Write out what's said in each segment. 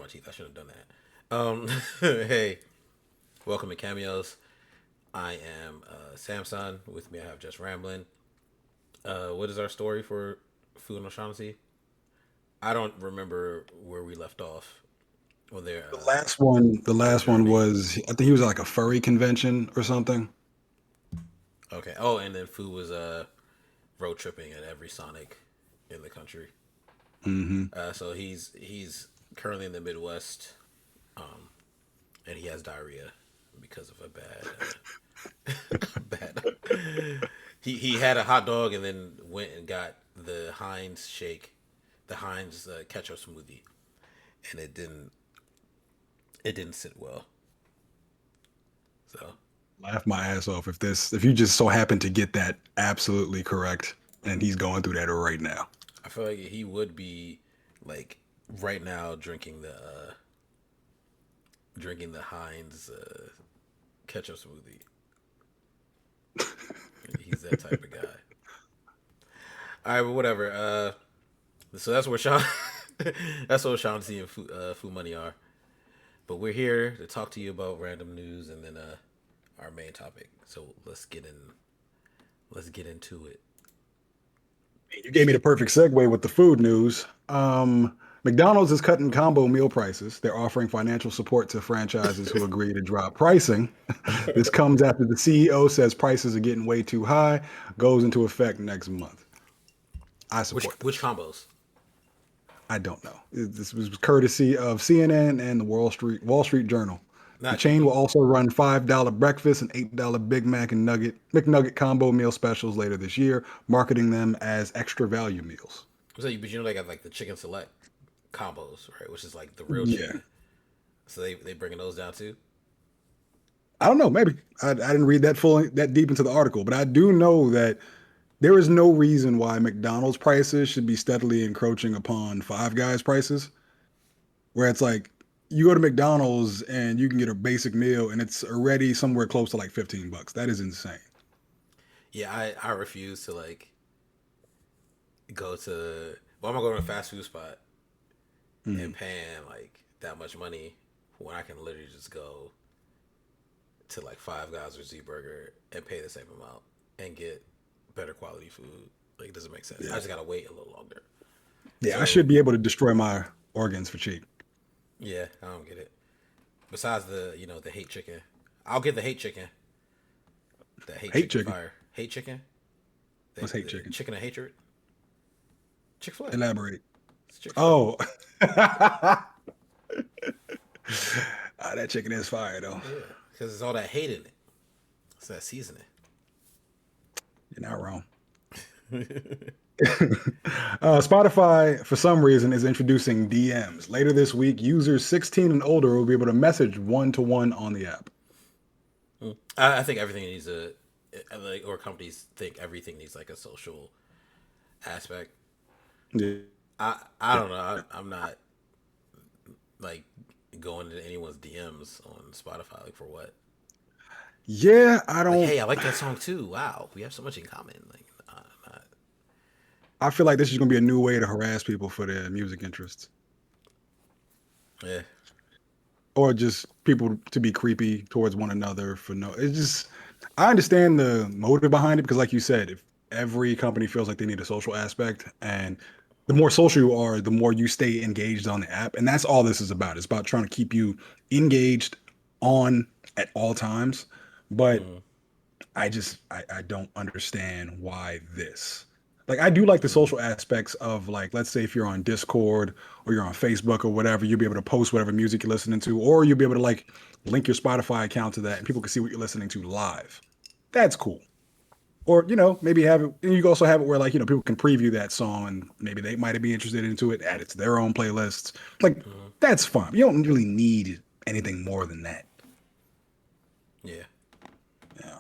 my teeth. I shouldn't have done that. Hey, welcome to Cameos. I am Samson. With me, I have just rambling. What is our story for Food and O'Shaughnessy? I don't remember where we left off on The their last one journey. was I think he was at like a furry convention or something. Okay. Oh, and then Food was road tripping at every Sonic in the country. Hmm. So he's currently in the Midwest, um, and he has diarrhea because of a bad. He had a hot dog and then went and got the Heinz shake, the Heinz ketchup smoothie, and it didn't sit well. So Laugh my ass off if you just so happen to get that absolutely correct, and he's going through that right now. I feel like he would be like right now drinking the Heinz ketchup smoothie. He's that type of guy. All right, but whatever. So that's where Sean, that's what Sean C and Fu Money are. But we're here to talk to you about random news and then our main topic. So let's get into it. You gave me the perfect segue with the food news. McDonald's is cutting combo meal prices. They're offering financial support to franchises who agree to drop pricing. This comes after the CEO says prices are getting way too high, goes into effect next month. I Which support which this. combos? I don't know. This was courtesy of CNN and the Wall Street Journal. The Not chain will also run $5 breakfast and $8 Big Mac and McNugget combo meal specials later this year, marketing them as extra value meals. so but they got like the chicken select combos, right? Which is like the real Yeah. chicken. So they bringing those down too. I don't know. Maybe I didn't read that deep into the article, but I do know that there is no reason why McDonald's prices should be steadily encroaching upon Five Guys prices, where it's like you go to McDonald's and you can get a basic meal and it's already somewhere close to like $15. That is insane. Yeah, I refuse to like go to. Well, I'm gonna go to a fast food spot and Mhm. paying like that much money when I can literally just go to like Five Guys or Z Burger and pay the same amount and get better quality food. Like it doesn't make sense. I Yeah. just gotta wait a little longer. Yeah, I So should be able to destroy my organs for cheap. yeah, I don't get it. Besides the hate chicken, I'll get the hate chicken. The hate Hate chicken chicken. fire. Hate chicken. Let's hate The chicken. chicken of hatred. Chick Fil A. Elaborate. It's Chick Fil A. Oh, that chicken is fire though. Yeah, because it's all that hate in it. It's that seasoning. You're not wrong. Spotify, for some reason, is introducing DMs. Later this week, users 16 and older will be able to message one to one on the app. I think everything needs like, or companies think everything needs like a social aspect. Yeah. I don't know. I'm not like going into anyone's DMs on Spotify. Like for what? Yeah, I Like, don't. hey, I like that song too. Wow, we have so much in common. Like, not, I feel like this is going to be a new way to harass people for their music interests, yeah, or just people to be creepy towards one another for no. It's just. I understand the motive behind it because, like you said, if every company feels like they need a social aspect, and the more social you are, the more you stay engaged on the app, and that's all this is about. It's about trying to keep you engaged on at all times. But mm, I don't understand why this. Like I do like the mm, social aspects of like let's say if you're on Discord or you're on Facebook or whatever, you'll be able to post whatever music you're listening to, or you'll be able to like link your Spotify account to that and people can see what you're listening to live. That's cool. Or, maybe have it and you can also have it where like, people can preview that song and maybe they might be interested into it, add it to their own playlists. Like mm, that's fun. You don't really need anything more than that. yeah, Yeah.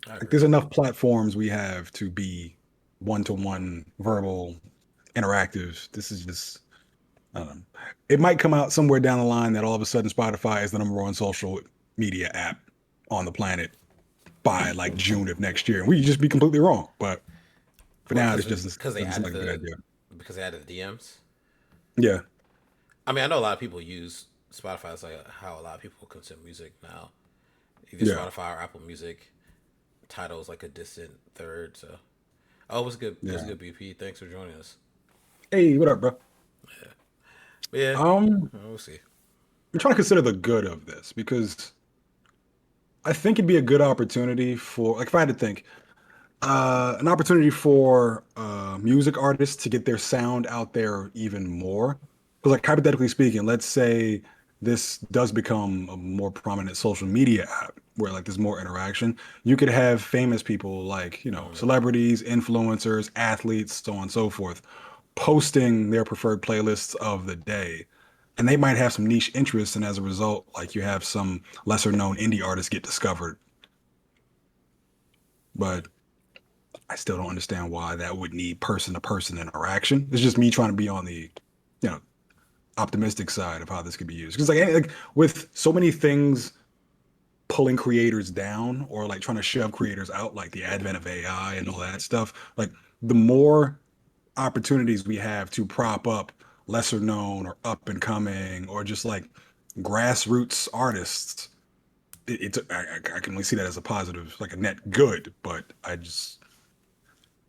I Like agree. there's enough platforms we have to be one-to-one verbal interactive. This is just I don't know. It might come out somewhere down the line that all of a sudden Spotify is the number one social media app on the planet by like June of next year. And we could just be completely wrong. But for What? now, it just Because they doesn't seem added like a good idea. the DMs. Yeah. I mean, I know a lot of people use Spotify. It's like how a lot of people consume music now. Either Yeah, Spotify or Apple Music. Title's like a distant third. So, oh, it was good. It was a yeah. good BP. Thanks for joining us. Hey, what up, bro? But yeah, Um, we'll see. I'm trying to consider the good of this because I think it'd be a good opportunity for, like, if I had to think, an opportunity for music artists to get their sound out there even more. Because, like, hypothetically speaking, let's say this does become a more prominent social media app where, like, there's more interaction. You could have famous people like, Mm, celebrities, influencers, athletes, so on and so forth, posting their preferred playlists of the day. And they might have some niche interests, and as a result, like, you have some lesser known indie artists get discovered. mm, But I still don't understand why that would need person to person interaction. It's just me trying to be on the, you know, optimistic side of how this could be used. Because like with so many things pulling creators down or like trying to shove creators out, like the advent of AI and all that stuff, like the more opportunities we have to prop up lesser known or up and coming or just like grassroots artists, I can only see that as a positive, like a net good. But I just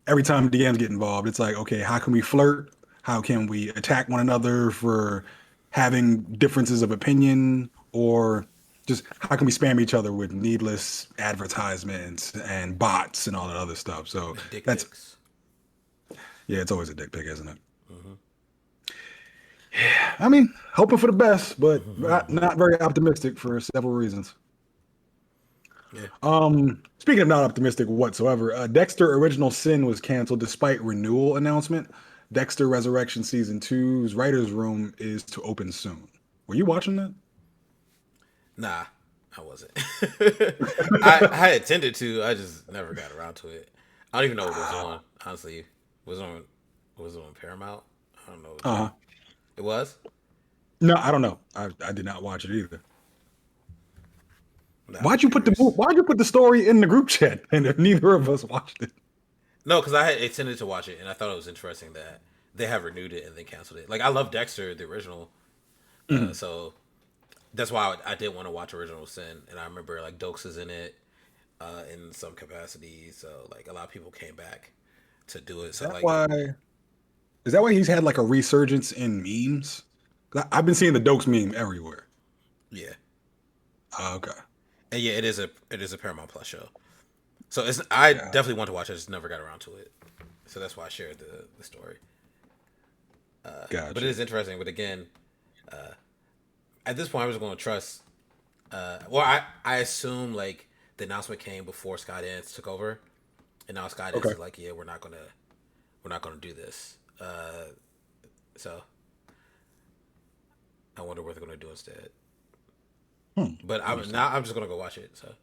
every time DMs get involved, it's like, okay, how can we flirt? How can we attack one another for having differences of opinion? Or just how can we spam each other with needless advertisements and bots and all that other stuff? So and dick that's, pics. yeah, it's always a dick pic, isn't it? Hmm. I mean, hoping for the best, but not very optimistic for several reasons. Yeah. Speaking of not optimistic whatsoever, Dexter Original Sin was canceled despite renewal announcement. Dexter Resurrection Season Two's writer's room is to open soon. Were you watching that? Nah, I wasn't. I intended to. I just never got around to it. I don't even know what it was on. Honestly, was it on was it on Paramount? I don't know what Uh-huh. channel it was. No, I don't know. I did not watch it either. Nah, I'm curious. Why'd you put the story in the group chat and if neither of us watched it? No, because I had intended to watch it, and I thought it was interesting that they have renewed it and then canceled it. Like I love Dexter, the original, Mhm. so that's why I did want to watch Original Sin, and I remember like Dokes is in it in some capacity, so like a lot of people came back to do it. Is So that like, why is that why he's had like a resurgence in memes? 'Cause I've been seeing the Dokes meme everywhere. yeah, Okay. and yeah, it is a Paramount Plus show. So it's I Yeah. definitely want to watch it. I just never got around to it. So that's why I shared the story. But it Gotcha. is interesting. But again, at this point, I'm just going to trust. Well, I assume like the announcement came before Skydance took over, and now Skydance Okay. is like, yeah, we're not gonna do this. So I wonder what they're gonna do instead. But Interesting. I'm just gonna go watch it. So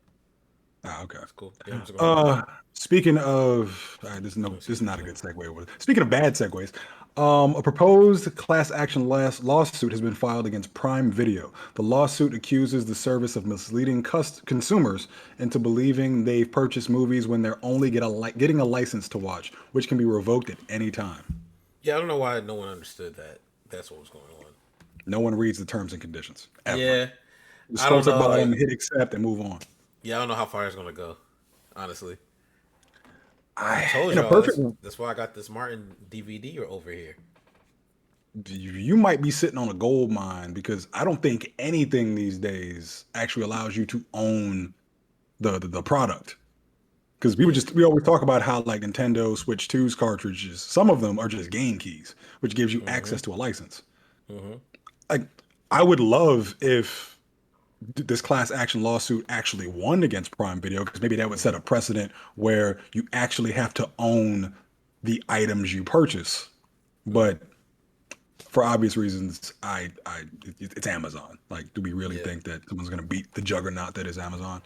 Okay. it's cool. Yeah, I'm just gonna watch it. Uh, speaking of, Let me this see. is not a good segue. Speaking of bad segues, a proposed class action lawsuit has been filed against Prime Video. The lawsuit accuses the service of misleading consumers into believing they've purchased movies when they're only getting a license to watch, which can be revoked at any time. Yeah, I don't know why no one understood that. That's what was going on. No one reads the terms and conditions ever. Yeah, You I scroll don't to the know. bottom, Like, hit accept, and move on. yeah, I don't know how far it's gonna go. Honestly, I I, told in a y'all perfect, that's why I got this Martin DVD over here. you might be sitting on a gold mine because I don't think anything these days actually allows you to own the product. Because Yeah. we always talk about how like Nintendo Switch 2's cartridges, some of them are just game keys, which gives you Mm-hmm. access to a license. Mm-hmm. Like I would love if this class action lawsuit actually won against Prime Video, because maybe that would set Mm-hmm. a precedent where you actually have to own the items you purchase. Mm-hmm. But for obvious reasons, it's Amazon. Like, do we really Yeah. think that someone's gonna beat the juggernaut that is Amazon?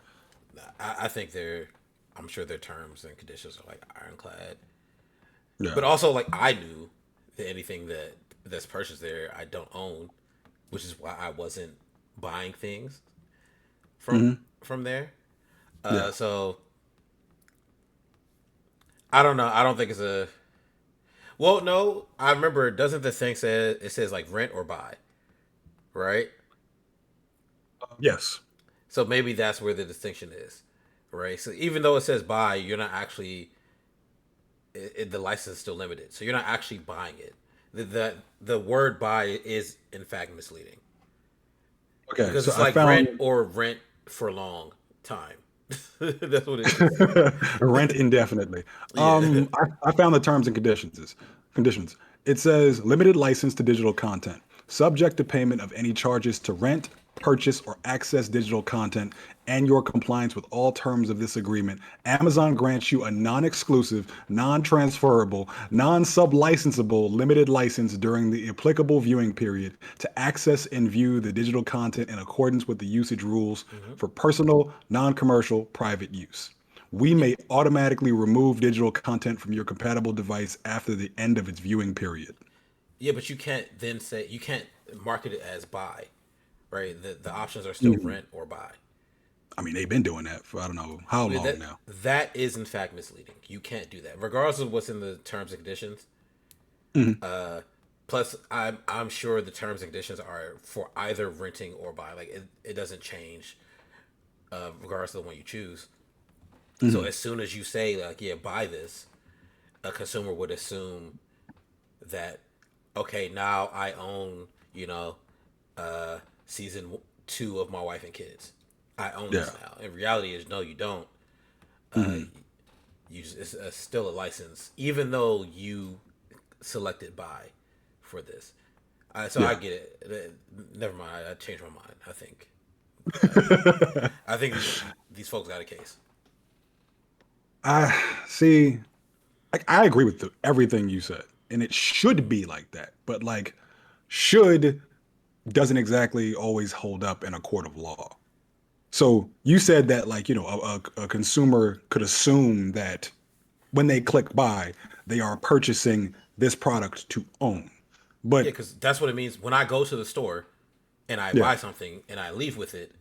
I think they're. I'm sure their terms and conditions are like ironclad. Yeah. But also, like I knew that anything that's purchased there, I don't own, which is why I wasn't buying things from Hmm. from there. Yeah. So I don't know. I don't think it's a. Well, no, I remember. Doesn't the thing say it says like rent or buy? right? Yes. So maybe that's where the distinction is, right? So even though it says buy, you're not actually the license is still limited, so you're not actually buying it. The word buy is in fact misleading Okay. because So it's I like found rent or rent for long time. That's what it is. rent indefinitely. Yeah. I found the terms and conditions. Conditions. It says limited license to digital content, subject to payment of any charges to rent, purchase, or access digital content, and your compliance with all terms of this agreement. Amazon grants you a non-exclusive, non-transferable, non-sublicensable limited license during the applicable viewing period to access and view the digital content in accordance with the usage rules Hmm. for personal, non-commercial, private use. We may automatically remove digital content from your compatible device after the end of its viewing period. Yeah, but you can't then say you can't market it as buy, right? The options are still Mhm. rent or buy. I mean, they've been doing that for I don't know how I mean long that now. that is in fact misleading. You can't do that, regardless of what's in the terms and conditions. Mhm. Plus, I'm sure the terms and conditions are for either renting or buy. Like it doesn't change, regardless of the one you choose. So Mhm. as soon as you say like, yeah, buy this, a consumer would assume that okay, now I own season two of My Wife and Kids. I own Yeah. this now. In reality, is no, you don't. Mhm. It's still a license, even though you selected buy for this. So I Yeah. get it. Never mind. I changed my mind. I think these folks got a case. I see. I agree with everything you said, and it should Mm-hmm. be like that. But like, should doesn't exactly always hold up in a court of law. So you said that like a consumer could assume that when they click buy, they are purchasing this product to own. Yeah, But because that's what it means. When I go to the store and I yeah, buy something and I leave with it,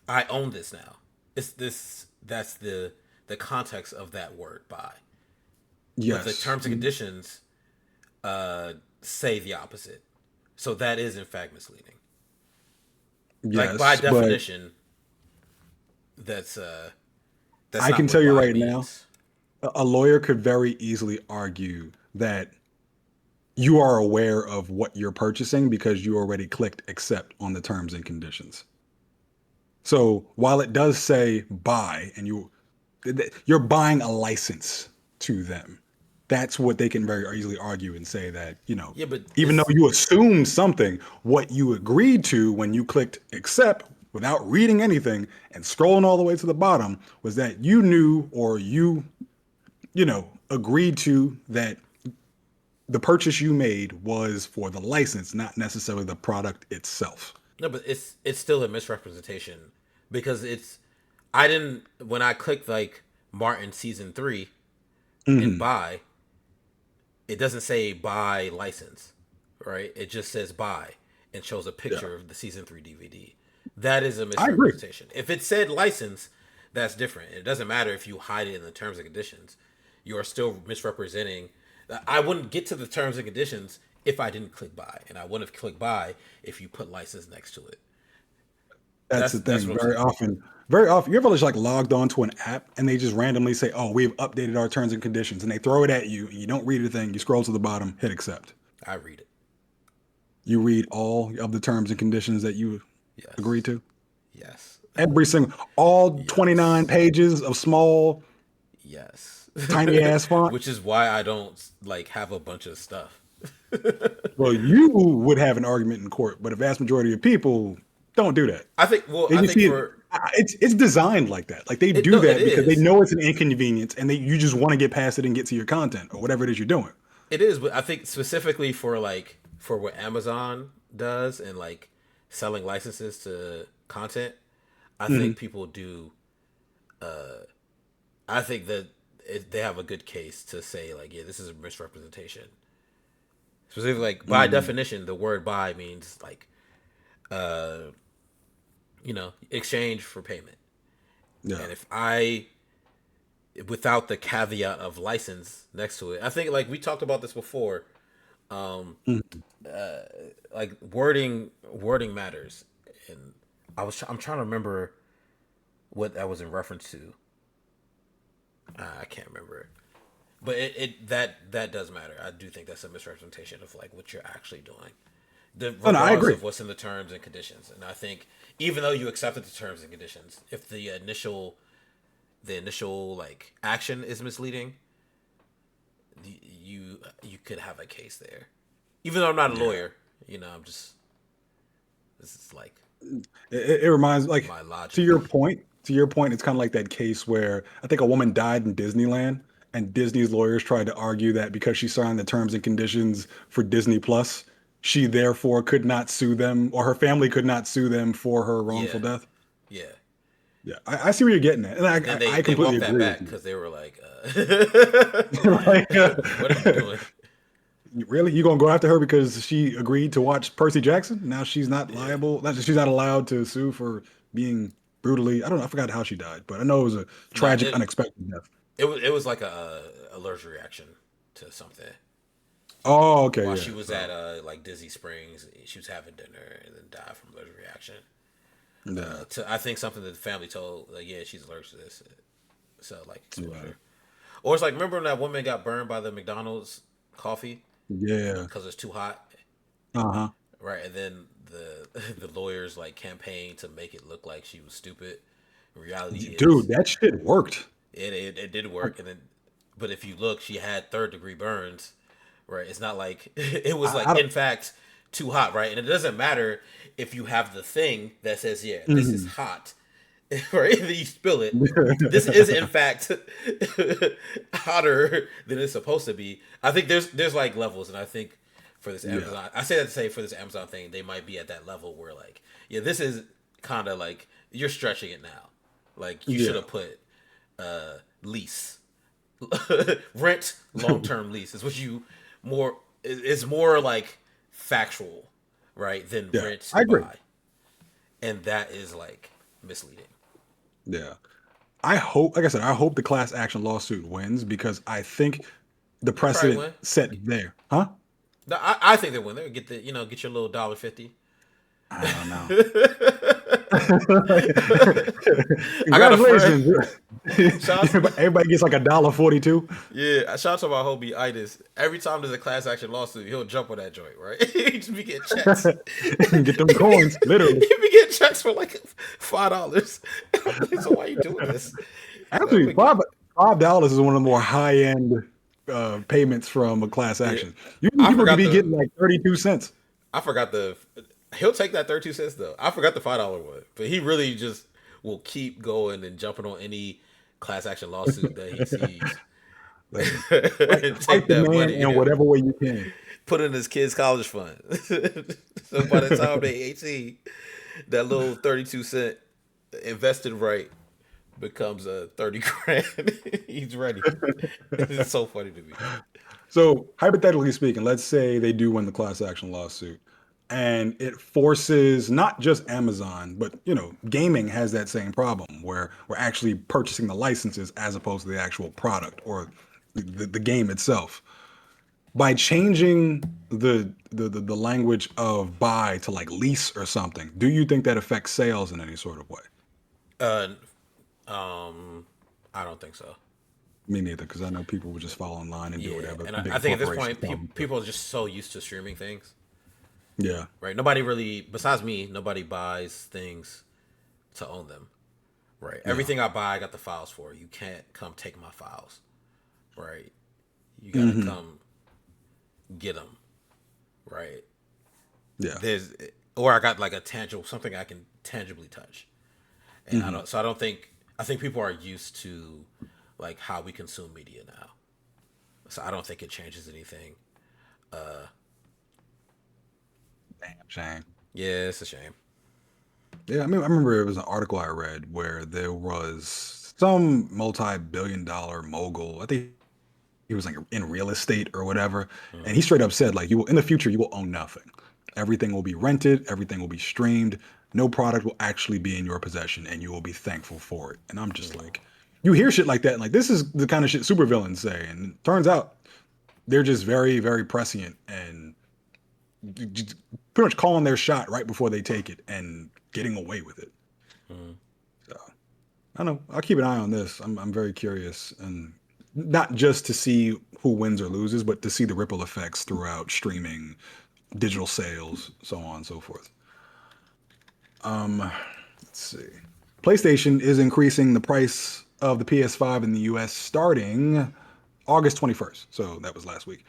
I own this now. It's this. That's the context of that word buy. But the yes, terms and conditions say the opposite. So that is in fact misleading. Like by yes, but definition, that's uh that's I not can tell what you buy right now, means. a lawyer could very easily argue that you are aware of what you're purchasing because you already clicked accept on the terms and conditions. So while it does say buy and you're buying a license to them, that's what they can very easily argue and say that, Yeah, but even though it's you assumed something, what you agreed to when you clicked accept without reading anything and scrolling all the way to the bottom was that you knew or agreed to that the purchase you made was for the license, not necessarily the product itself. no, but it's still a misrepresentation because it's I didn't when I clicked like Martin season 3 and Hmm. buy, it doesn't say buy license, right? It just says buy and shows a Yeah, picture of the season 3 DVD. That is a I agree. misrepresentation. If it said license, that's different. It doesn't matter if you hide it in the terms and conditions. You are still misrepresenting. I wouldn't get to the terms and conditions if I didn't click buy, and I wouldn't have clicked buy if you put license next to it. That's the That's thing. what I'm saying. Very often, you ever just like logged onto an app and they just randomly say, "Oh, we've updated our terms and conditions," and they throw it at you, and you don't read anything. You scroll to the bottom, hit accept. I read it. You read all of the terms and conditions that you agree Yes. to. Yes. Every single, all 29 Yes. pages of small, Yes. tiny ass font. Which is why I don't like have a bunch of stuff. Well, you would have an argument in court, but a vast majority of people don't do that. I think. Well, They I just think see it. for It's designed like that. Like they it. do No, it that because they is. know it's an inconvenience, and you just want to get past it and get to your content or whatever it is you're doing. It is, but I think specifically for like for what Amazon does and like selling licenses to content, I Hmm. think people do. I think that they have a good case to say like, yeah, this is a misrepresentation. Specifically, like by Hmm. definition, the word "buy" means like exchange for payment. Yeah. And if I without the caveat of license next to it, I think like we talked about this before. Mhm. Like wording matters, and I'm trying to remember what that was in reference to. I can't remember it. But that does matter. I do think that's a misrepresentation of like what you're actually doing, No, no, I regardless agree. of what's in the terms and conditions. And I think even though you accepted the terms and conditions, if the initial like action is misleading, you could have a case there. Even though I'm not a Yeah. lawyer, I'm just this is like It reminds like my to logic. your point. To your point, it's kind of like that case where I think a woman died in Disneyland, and Disney's lawyers tried to argue that because she signed the terms and conditions for Disney Plus, she therefore could not sue them, or her family could not sue them for her wrongful Yeah, death. yeah. Yeah, I see where you're getting at, and And then I they completely walked that agree with back you. because they were like, Like, "What are you doing?" really, you gonna go after her because she agreed to watch Percy Jackson? Now she's not Yeah. liable. She's not allowed to sue for being brutally. I don't know. I forgot how she died, but I know it was a Nah, tragic, unexpected death. it was like a allergic reaction to something. Oh, okay, While yeah. she was at So, like Disney Springs, she was having dinner and then died from allergic reaction. yeah, To I think something that the family told, like, yeah, she's allergic to this, so like yeah, exposure. Or it's like, remember when that woman got burned by the McDonald's coffee yeah. because it's too hot, Uh huh. right? And then the the lawyers like campaigned to make it look like she was stupid. Reality Dude, is that shit worked. it did Like, work, and then but if you look, she had third-degree burns, right? It's not like it was I like don't. in fact too hot, right? And it doesn't matter if you have the thing that says, yeah, this is Mhm. hot, right? Then you spill it. This is in fact hotter than it's supposed to be. I think there's like levels, and I think for this Yeah, Amazon, I say that to say for this Amazon thing, they might be at that level where like, yeah, this is kind of like you're stretching it now. Like you should yeah, have put lease, rent, long term lease is what you more is more like factual, right? Than yeah. rent I agree. buy, and that is like misleading. Yeah. I hope, like I said, I hope the class action lawsuit wins because I think the They probably precedent win. set there, huh? No, I think they win. They get get your little $1.50. I don't know. I got a friend. Congratulations. Shots, Everybody gets like $1.42. yeah, shout out to my homie Itis. Every time there's a class action lawsuit, he'll jump on that joint, right? He just be getting checks. Get them coins, literally. He be getting checks for like $5. I'm like, so why you doing this? I'm Actually, like, $5 is one of the more high end payments from a class yeah, action. Usually I people could forgot be the getting like 32 cents. I forgot the. He'll take that 32 cents though. I forgot the $5 one, but he really just will keep going and jumping on any class action lawsuit that he sees Listen, and fight take the that man money in and whatever way you can. put it in his kid's college fund. So by the time they 18, that little 32 cent invested right becomes a 30 grand. He's ready. It's so funny to me. So, hypothetically speaking, let's say they do win the class action lawsuit and it forces not just Amazon, but gaming has that same problem where we're actually purchasing the licenses as opposed to the actual product or the game itself. By changing the language of buy to like lease or something, do you think that affects sales in any sort of way? Uh, um, I don't think so. Me neither, because I know people will just fall online and do Yeah, whatever and I big think at this corporations point, tell them to. people are just so used to streaming things, Yeah. right? Nobody really, besides me, nobody buys things to own them, right? Yeah. Everything I buy, I got the files for. You can't come take my files, right? You got to Hmm. come get them, right? Yeah. There's, or I got like a tangible something I can tangibly touch, and I Hmm. don't. So I don't think I think people are used to like how we consume media now. So I don't think it changes anything. Damn shame. Yeah, it's a shame. Yeah, I mean, I remember it was an article I read where there was some multi-billion-dollar mogul. I think he was like in real estate or whatever, and he Hmm. straight up said like, "You will in the future you will own nothing. Everything will be rented. Everything will be streamed. No product will actually be in your possession, and you will be thankful for it." And I'm just Hmm. like, you hear shit like that, and like this is the kind of shit supervillains say, and it turns out. they're just very, very prescient and just pretty much calling their shot right before they take it and getting away with it. Mm. So I don't know. I'll keep an eye on this. I'm very curious, and not just to see who wins or loses, but to see the ripple effects throughout streaming, digital sales, so on and so forth. Let's see. PlayStation is increasing the price of the PS5 in the US starting August 21st. So that was last week.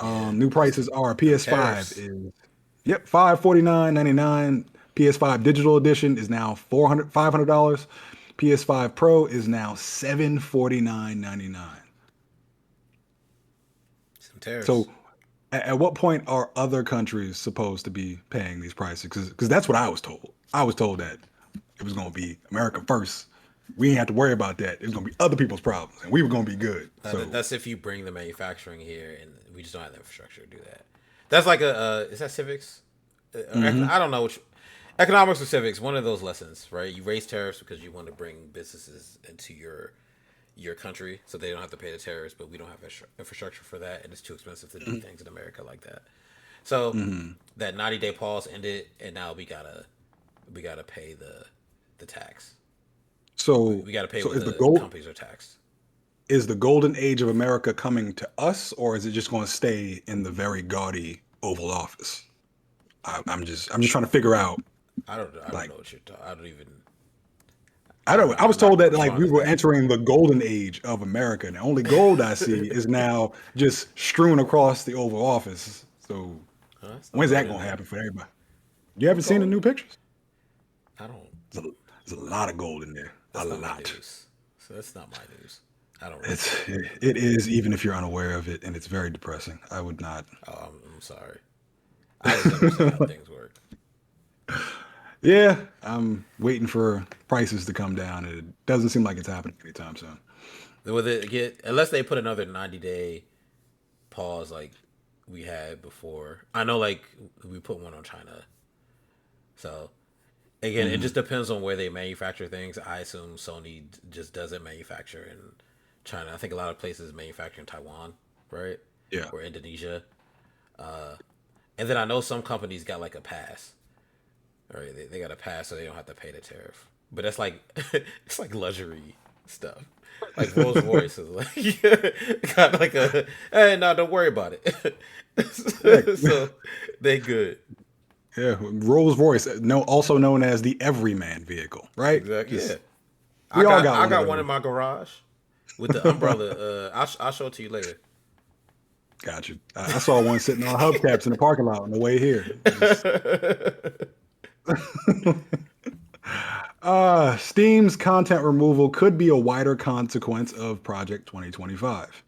Yeah, New just prices are them PS5 tariffs. is yep, 549.99. PS5 digital edition is now $500. PS5 Pro is now 749.99. Some tariffs. So at what point are other countries supposed to be paying these prices? Because that's what I was told. I was told that it was going to be America first. We ain't have to worry about that. It was going to be other people's problems, and we were going to be good. So, That's if you bring the manufacturing here, and we just don't have the infrastructure to do that. That's like a is that civics? hmm I don't know which economics or civics. One of those lessons, right? You raise tariffs because you want to bring businesses into your country, so they don't have to pay the tariffs. But we don't have infrastructure for that, and it's too expensive to do things in America like that. So hmm that 90-day pause ended, and now we gotta pay the tax. so, We got to pay so what is the the gold companies are taxed. is the golden age of America coming to us, or is it just going to stay in the very gaudy Oval Office? I'm just trying to figure out. I don't Like, know what you're talking. I don't even. I don't. I was I'm not told even that gonna like front. we Is were that entering the golden age of America, and the only gold I see is now just strewn across the Oval Office. So It's no when's gold that in going to there. happen for everybody? You haven't It's seen the gold. new pictures? I don't. There's a lot of gold in there. A That's not my lot. news. So that's not my news. I don't really It's care. it is even if you're unaware of it, and it's very depressing. I would not. Oh, I'm sorry. I just understand how things work. Yeah, I'm waiting for prices to come down, and it doesn't seem like it's happening anytime soon. With it get unless they put another 90-day pause like we had before. I know like we put one on China. So again, it hmm just depends on where they manufacture things. I assume Sony just doesn't manufacture in China. I think a lot of places manufacture in Taiwan, right, Yeah. or Indonesia. And then I know some companies got like a pass, right? They got a pass so they don't have to pay the tariff. But that's like it's like luxury stuff. Like Rolls Royce is like got like a hey no don't worry about Yeah, it. So they good. yeah. Rolls Royce, no, also known as the everyman vehicle, right? Exactly. Yeah. Just we all got I one of got one those. in my garage with the umbrella. I'll show it to you later. Got you. I saw one sitting on hubcaps in the parking lot on the way here. Just Steam's content removal could be a wider consequence of Project 2025.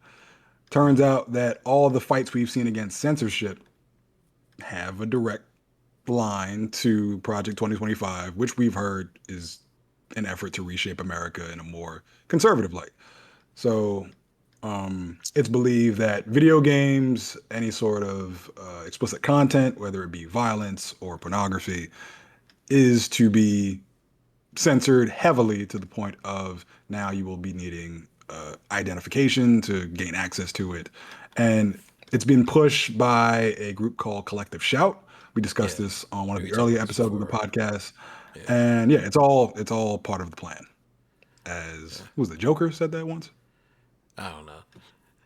Turns out that all the fights we've seen against censorship have a direct line to Project 2025, which we've heard is an effort to reshape America in a more conservative light. So it's believed that video games, any sort of explicit content, whether it be violence or pornography, is to be censored heavily to the point of now you will be needing identification to gain access to it. And it's been pushed by a group called Collective Shout. We discussed Yeah, this on one of we the talked earlier about this episodes of the before. podcast. Yeah, And yeah, it's all part of the plan. As yeah. who was the Joker said that once? I don't know,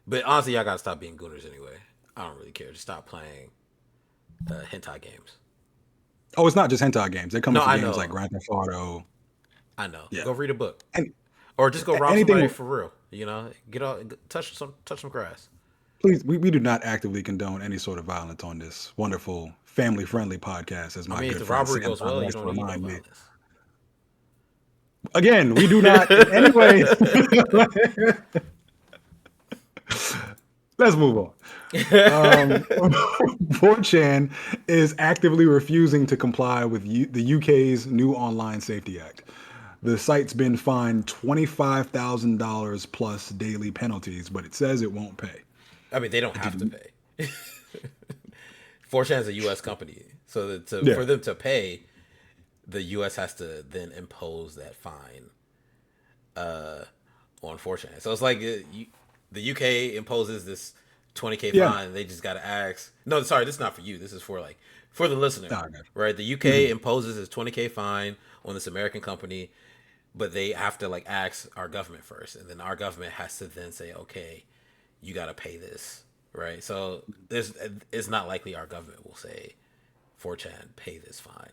but honestly, y'all gotta stop being gooners anyway. I don't really care. Just stop playing hentai games. Oh, it's not just hentai games. They're coming No, for games like I Grand Theft Auto. know. Yeah, Go read a book, and or just go rob somebody anything. for real. Get out, touch some grass. Please, we do not actively condone any sort of violence on this wonderful family-friendly podcast, as I my mean, if good the friend robbery Sam goes well, you likes to don't need no remind me. violence. Again, we do not in any way. Let's move on. 4chan is actively refusing to comply with the UK's new Online Safety Act. The site's been fined $25,000 plus daily penalties, but it says it won't pay. I mean, they don't It have to didn't. pay. 4chan is a U.S. company, so Yeah. for them to pay, the U.S. has to then impose that fine on 4chan. So it's like the UK imposes this 20K Yeah. fine. They just got to ask. No, sorry, this is not for you. This is for like for the listener, Ah, I got right? The you. UK imposes a 20K fine on this American company, but they have to like ask our government first, and then our government has to then say, okay, you got to pay this, right? So there's it's not likely our government will say 4chan pay this fine.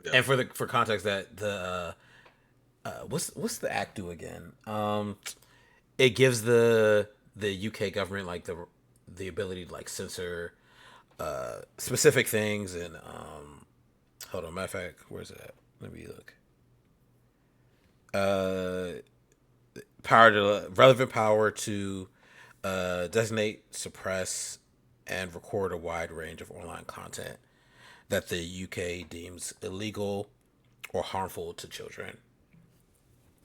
Yeah. And for context, that the what's the act do again? It gives the UK government like the ability to like censor specific things and hold on, matter of fact, where's it at? Let me look. Uh, power to relevant power to designate, suppress, and record a wide range of online content that the UK deems illegal or harmful to children,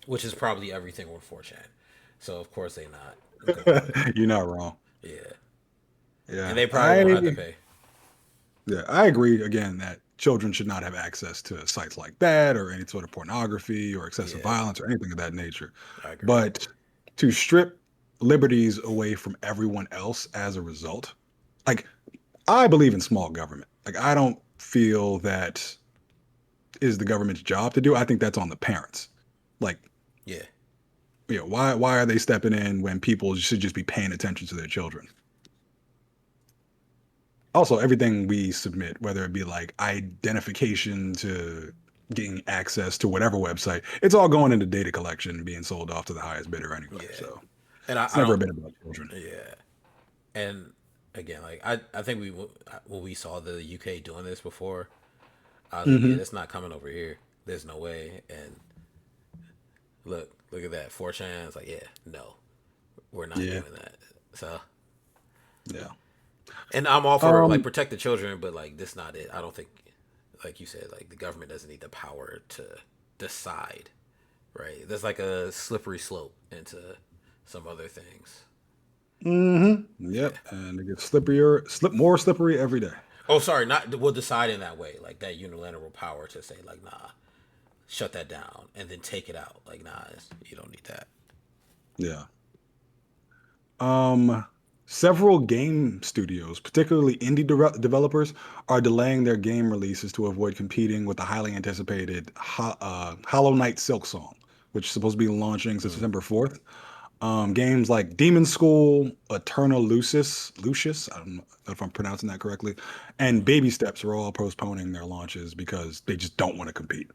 which is probably everything on 4chan. So of course they not going. You're not wrong. Yeah, and Yeah. they probably won't have to pay. Yeah, I agree again that children should not have access to sites like that or any sort of pornography or excessive Yeah, violence or anything of that nature. I agree. But to strip liberties away from everyone else as a result, like I believe in small government. Like I don't feel that is the government's job to do. I think that's on the parents. Like, Yeah, why are they stepping in when people should just be paying attention to their children? Also, everything we submit, whether it be like identification to getting access to whatever website, it's all going into data collection and being sold off to the highest bidder anyway. yeah, So and it's I never a don't. bit about children. Yeah, and again, like I think when we saw the UK doing this before, I was like, yeah, Hmm. that's not coming over here. There's no way. And look at that. 4chan is like, yeah, no, we're not Yeah, doing that. So, yeah. and I'm all for like Um, protect the children, but like this not it. I don't think, like you said, like the government doesn't need the power to decide. Right? There's like a slippery slope into some other things. yep. Yeah. And it gets slipperier, more slippery every day. Oh, sorry. Not we'll decide in that way, like that unilateral power to say, like, nah, shut that down, and then take it out. Like, nah, you don't need that. Yeah. Um, Several game studios, particularly indie developers, are delaying their game releases to avoid competing with the highly anticipated Hollow Knight Silksong, which is supposed to be launching Mm, September 4th. Games like Demon School, Eternal Lucius, I don't know if I'm pronouncing that correctly, and mm, Baby Steps are all postponing their launches because they just don't want to compete.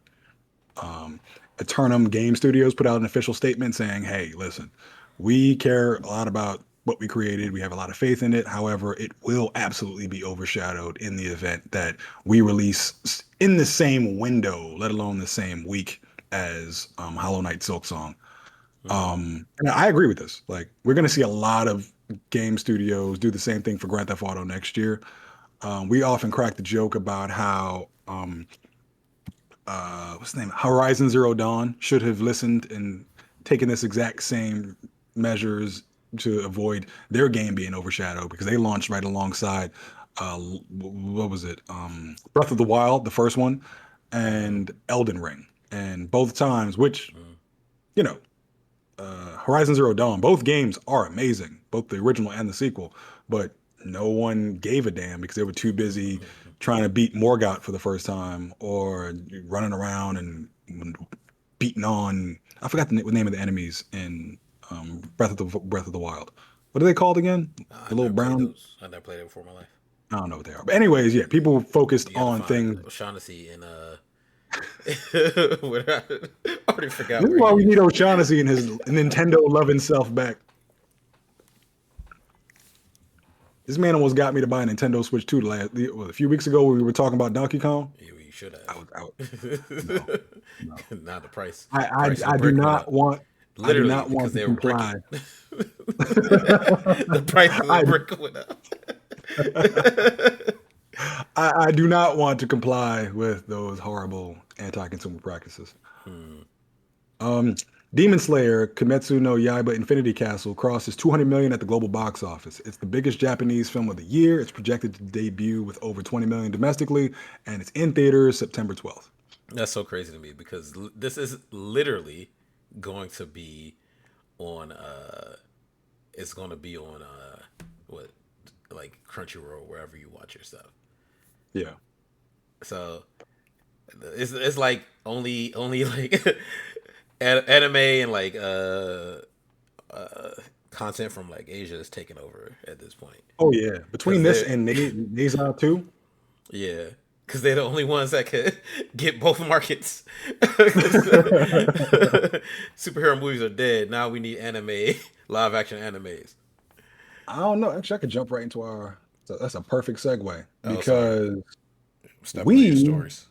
Eternum Game Studios put out an official statement saying, "Hey, listen, we care a lot about what we created. We have a lot of faith in it. However, it will absolutely be overshadowed in the event that we release in the same window, let alone the same week as Hollow Knight Silksong." mm, And I agree with this. Like, we're going to see a lot of game studios do the same thing for Grand Theft Auto next year. We often crack the joke about how what's the name? Horizon Zero Dawn should have listened and taken this exact same measures to avoid their game being overshadowed because they launched right alongside what was it? Breath of the Wild, the first one, mm, and Elden Ring. And both times, which, mm, you know, Horizon Zero Dawn, both games are amazing, both the original and the sequel, but no one gave a damn because they were too busy trying to beat Morgoth for the first time or running around and beating on. I forgot the name of the enemies in Breath of the Wild. What are they called again? I The little never played brown. those. I never played it before in my life. I don't know what they are. But anyways, yeah, people focused You gotta on find things. O'Shaughnessy in I already forgot This is where why he we need is. O'Shaughnessy and his Nintendo loving self back. This man almost got me to buy a Nintendo Switch 2 a few weeks ago when we were talking about Donkey Kong. Yeah, you should I was out. have. No, no. Now the price I, price of I the I do brick went not up. want I do Literally not want because to they were comply. bricking. The price of the I, brick went up. I do not want to comply with those horrible anti-consumer practices. Hmm. Um, Demon Slayer Kimetsu no Yaiba Infinity Castle crosses 200 million at the global box office. It's the biggest Japanese film of the year. It's projected to debut with over 20 million domestically, and it's in theaters September 12th. That's so crazy to me because this is literally going to be on. It's going to be on. what, like Crunchyroll, wherever you watch your stuff. Yeah. So it's like only like anime and like content from like Asia is taking over at this point Oh yeah. Between because this they're and Naza too. yeah, because they're the only ones that could get both markets. Superhero movies are dead. Now we need anime, live action animes. I don't know. Actually, I could jump right into our. So that's a perfect segue Oh, sorry, because stepping on your we. stories.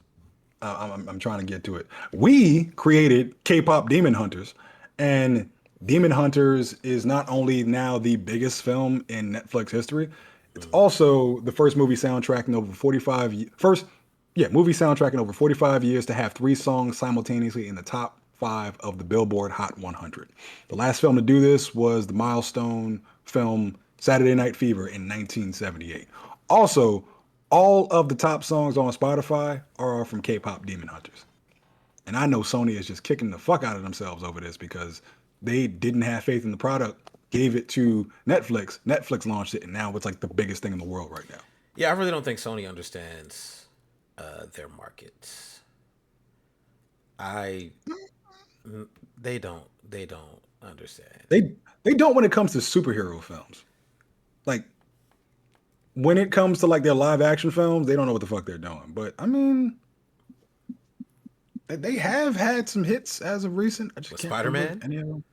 I'm trying to get to it. We created K-pop Demon Hunters, and Demon Hunters is not only now the biggest film in Netflix history, it's Mm. also the first movie soundtrack in over 45 first, yeah, movie soundtrack in over 45 years to have three songs simultaneously in the top five of the Billboard Hot 100. The last film to do this was the milestone film Saturday Night Fever in 1978. Also, all of the top songs on Spotify are from K-pop Demon Hunters. And I know Sony is just kicking the fuck out of themselves over this because they didn't have faith in the product, gave it to Netflix. Netflix launched it, and now it's like the biggest thing in the world right now. Yeah, I really don't think Sony understands their markets. I they don't understand. They don't when it comes to superhero films. Like when it comes to like their live action films, they don't know what the fuck they're doing. But I mean, they have had some hits as of recent. I just With can't Spider remember Man, any of them.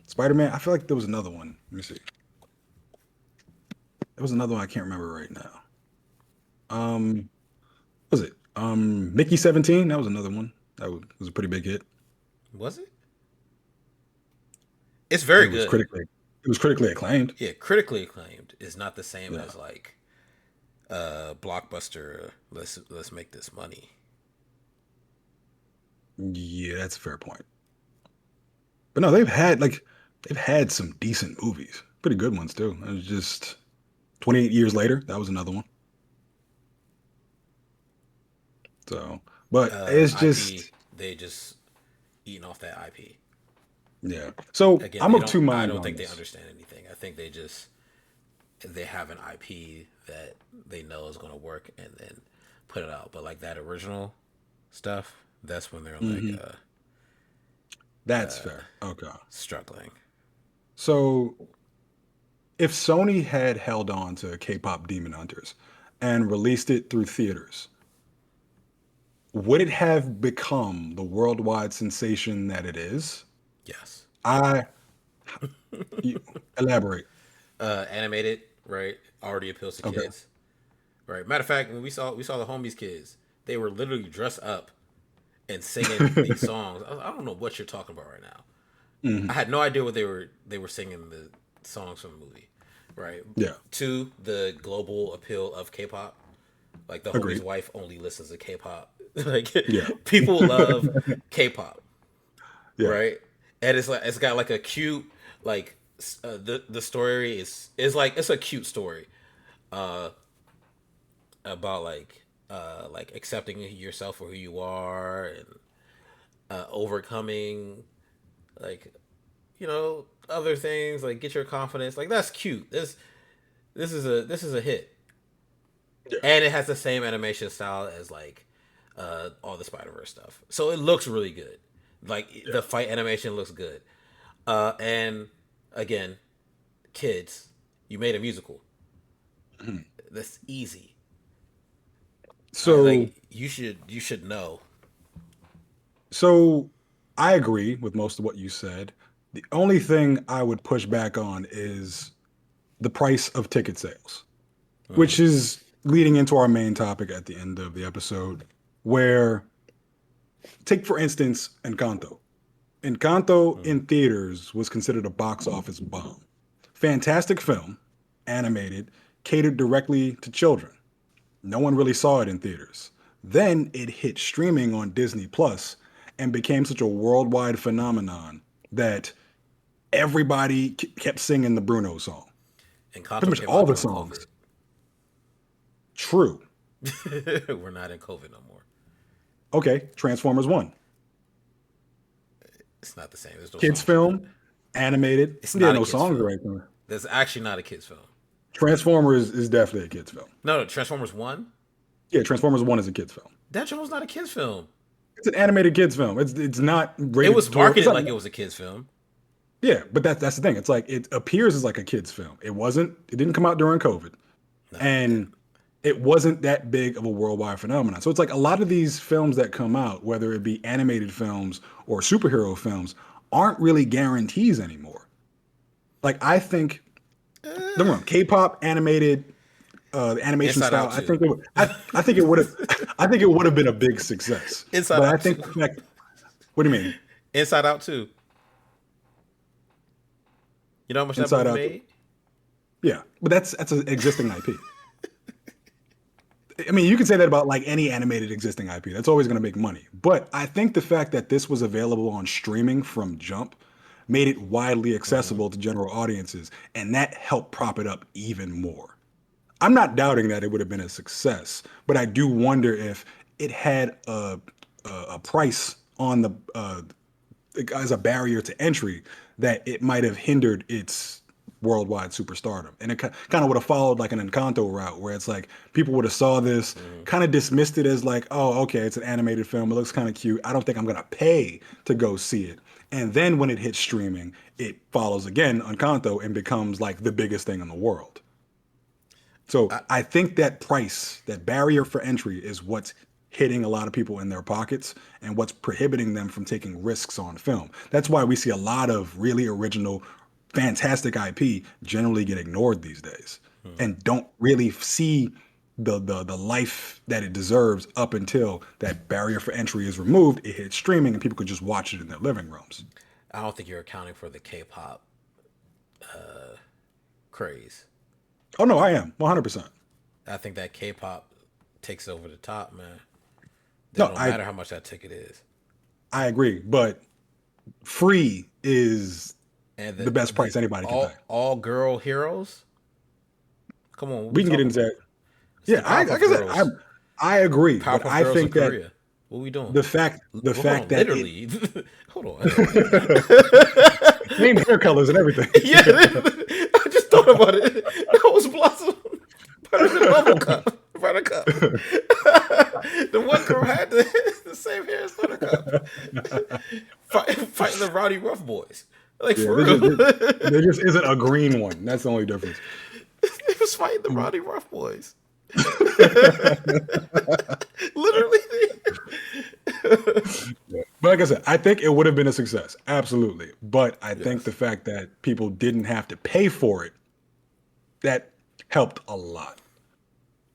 Spider Man. I feel like there was another one. Let me see. There was another one I can't remember right now. Um, what was it? Mickey 17. That was another one. Was a pretty big hit. was it? It's very It was good. critically. It was critically acclaimed. Yeah, critically acclaimed is not the same Yeah. as like blockbuster. Let's make this money. Yeah, that's a fair point. But no, they've had some decent movies, pretty good ones too. It was just 28 years later. That was another one. So, but it's IP, just they just eating off that IP. yeah. So Again, I'm they of don't. two I minds don't on think they this. understand anything. I think they have an IP that they know is going to work, and then put it out. But like that original stuff, that's when they're like Hmm. That's fair. Okay. struggling. So if Sony had held on to K-pop Demon Hunters and released it through theaters, would it have become the worldwide sensation that it is? Yes. I you, elaborate. Animated, right? Already appeals to Okay. kids, right? Matter of fact, when we saw the homies kids, they were literally dressed up and singing these songs. I don't know what you're talking about right now. I Hmm. had no idea what they were singing the songs from the movie, right? Yeah. To the global appeal of K-pop, like the homie's Agreed. wife only listens to K-pop. Like Yeah. people love K-pop, Yeah. right? And it's like it's got like a cute like the story is like it's a cute story uh about like accepting yourself for who you are and overcoming like other things like get your confidence like that's cute. This is a hit, Yeah. and it has the same animation style as like all the Spider Verse stuff, so it looks really good. Like Yeah. the fight animation looks good, and again, kids, you made a musical. Mhm. That's easy. So, Like you should know. so I agree with most of what you said. The only thing I would push back on is the price of ticket sales, which Mm, is leading into our main topic at the end of the episode, where take for instance Encanto. Encanto mm. in theaters was considered a box office bomb. Fantastic film, animated, catered directly to children. No one really saw it in theaters. Then it hit streaming on Disney Plus and became such a worldwide phenomenon that everybody kept singing the Bruno song. And Pretty Kanto much came all out the during songs. COVID. True. We're not in COVID no more. Okay, Transformers 1. It's not the same. There's no Kids songs in it. film, animated. It's Yeah, not a no kids songs film. right there. That's actually not a kids film. Transformers is definitely a kids film. No, no, Transformers One. Yeah, Transformers One is a kids film. That show was not a kids film. It's an animated kids film. It's not It was rated toward. It's marketed not. like it was a kids film. Yeah, but that's the thing. It's like it appears as like a kids film. It wasn't. It didn't come out during COVID, No, it didn't. and it wasn't that big of a worldwide phenomenon. So it's like a lot of these films that come out, whether it be animated films or superhero films, aren't really guarantees anymore. Like I think, don't get me wrong, K-pop animated animation Inside style. Out too. I think it would have I think it would have been a big success. Inside But I Out too. think the fact. What do you mean? Inside Out too. You know how much that Inside movie Out? made? Yeah, but that's an existing IP. I mean, you can say that about like any animated existing IP. That's always going to make money. But I think the fact that this was available on streaming from Jump made it widely Mm-hmm. accessible to general audiences, and that helped prop it up even more. I'm not doubting that it would have been a success, but I do wonder if it had a price on the as a barrier to entry that it might have hindered its worldwide superstardom. And it kind of would have followed like an Encanto route where it's like people would have saw this, Mm-hmm. kind of dismissed it as like, oh, okay, it's an animated film. It looks kind of cute. I don't think I'm going to pay to go see it. And then when it hits streaming, it follows again Encanto and becomes like the biggest thing in the world. So I, I think that price, that barrier for entry, is what's hitting a lot of people in their pockets and what's prohibiting them from taking risks on film. That's why we see a lot of really original, fantastic IP generally get ignored these days hmm. and don't really see the life that it deserves up until that barrier for entry is removed. It hits streaming and people could just watch it in their living rooms. I don't think you're accounting for the K-pop craze. Oh no, I am 100%. I think that K-pop takes over the top, man. It No, don't I matter how much that ticket is. I agree, but free is And the best price anybody can pay. all girl heroes. Come on, what we We can get talking into about? that. It's Yeah, the like Powerpuff I said, Girls. I agree, but Powerpuff I Girls of think that Korea. What we doing? the Well, hold fact on, that it literally. Hold on. same hair colors and everything. Yeah, I just thought about it. That was Blossom. Buttercup, Bubblecup, Buttercup. The one girl had the same hair as Buttercup. Fighting the Rowdy Rough Boys. Like, Yeah, for real. there just isn't a green one. That's the only difference. They was fighting the Rowdy Rough Boys. Literally. But like I said, I think it would have been a success, absolutely. But I think the Yes. fact that people didn't have to pay for it, that helped a lot.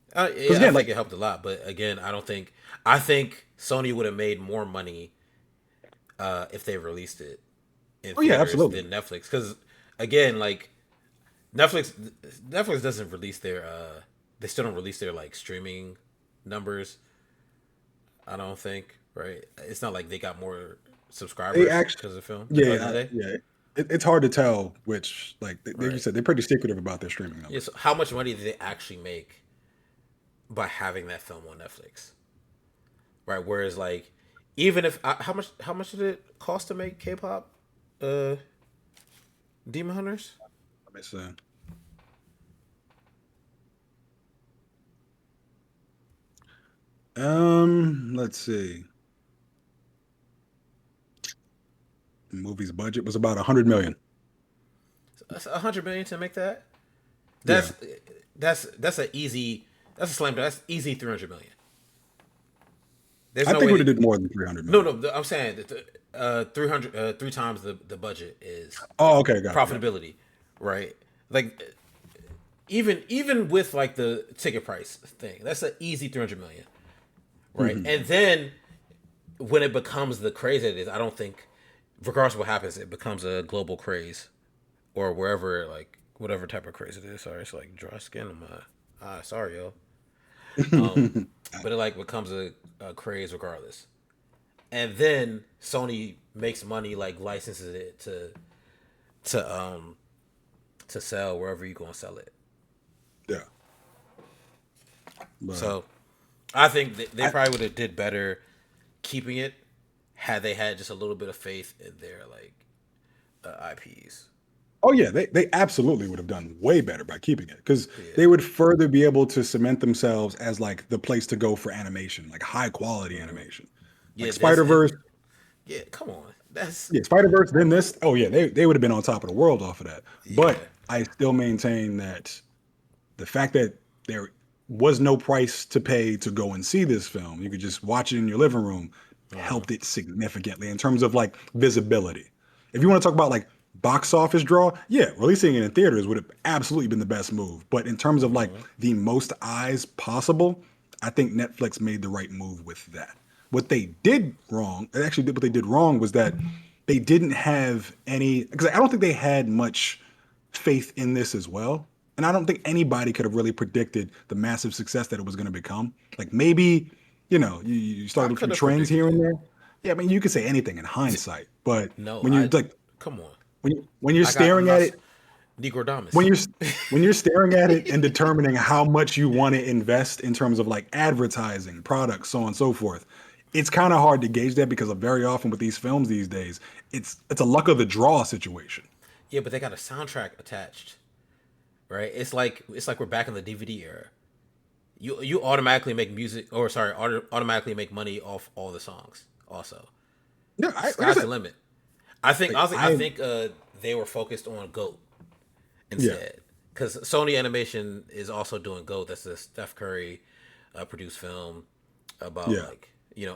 Because Yeah, I again, think like, it helped a lot, but again, I don't think. I think Sony would have made more money if they released it in oh yeah, theaters absolutely. than Netflix. Because again, like Netflix, Netflix doesn't release their. They still don't release their like streaming numbers. I don't think, right? It's not like they got more They subscribers actually, because of film. yeah, Oh, did they? yeah. It's hard to tell which, like you Right. said, they're pretty secretive about their streaming Yeah. numbers. So how much money did they actually make by having that film on Netflix? Right. Whereas like, even if how much did it cost to make K-pop, uh, Demon Hunters? Let me see. Let's see. The movie's budget was about 100 million. That's 100 million to make that. Yeah, That's that's a easy. That's a slam dunk. That's easy 300 million. There's I no think it would way. have did more than 300 No, million. no. I'm saying that 300 three times the budget is Oh, okay, got it. Yeah. profitability, right? Like even with like the ticket price thing, that's an easy 300 million, right? Hmm. And then when it becomes the craze that it is, I don't think, regardless of what happens, it becomes a global craze or wherever, like whatever type of craze it is. Sorry, it's like dry skin on my eye. Sorry, yo. But it like becomes a craze regardless. And then Sony makes money, like licenses it to to sell wherever you gonna sell it. Yeah, but So I think they I, probably would have did better keeping it had they had just a little bit of faith in their like IPs. Oh yeah, they absolutely would have done way better by keeping it because Yeah. they would further be able to cement themselves as like the place to go for animation, like high quality animation, Yeah, like this Spider and Verse. yeah, come on. That's Yeah, Spider Verse. Then this. Oh yeah, they would have been on top of the world off of that. yeah. But I still maintain that the fact that there was no price to pay to go and see this film, you could just watch it in your living room, Hmm. helped it significantly in terms of like visibility. If you want to talk about like box office draw, yeah, releasing it in theaters would have absolutely been the best move. But in terms of like Hmm. the most eyes possible, I think Netflix made the right move with that. What they did wrong, actually, what they did wrong was that they didn't have any, because I don't think they had much faith in this as well. And I don't think anybody could have really predicted the massive success that it was going to become. Like maybe, you I started a could few have trends predicted here and it. there. Yeah, I mean, you could say anything in hindsight, but No, when you're I like, come on. when you're I'm staring at not it, when Negrodamus. you're when you're staring at it and determining how much you want to invest in terms of like advertising, products, so on and so forth, it's kind of hard to gauge that because of very often with these films these days, it's a luck of the draw situation. Yeah, but they got a soundtrack attached, right? It's like we're back in the DVD era. You automatically make music, or sorry, automatically make money off all the songs. Also, Yeah, like I sky's the said, limit. I think like honestly, I think they were focused on Goat yeah, instead, because Sony Animation is also doing Goat. That's a Steph Curry produced film about yeah, like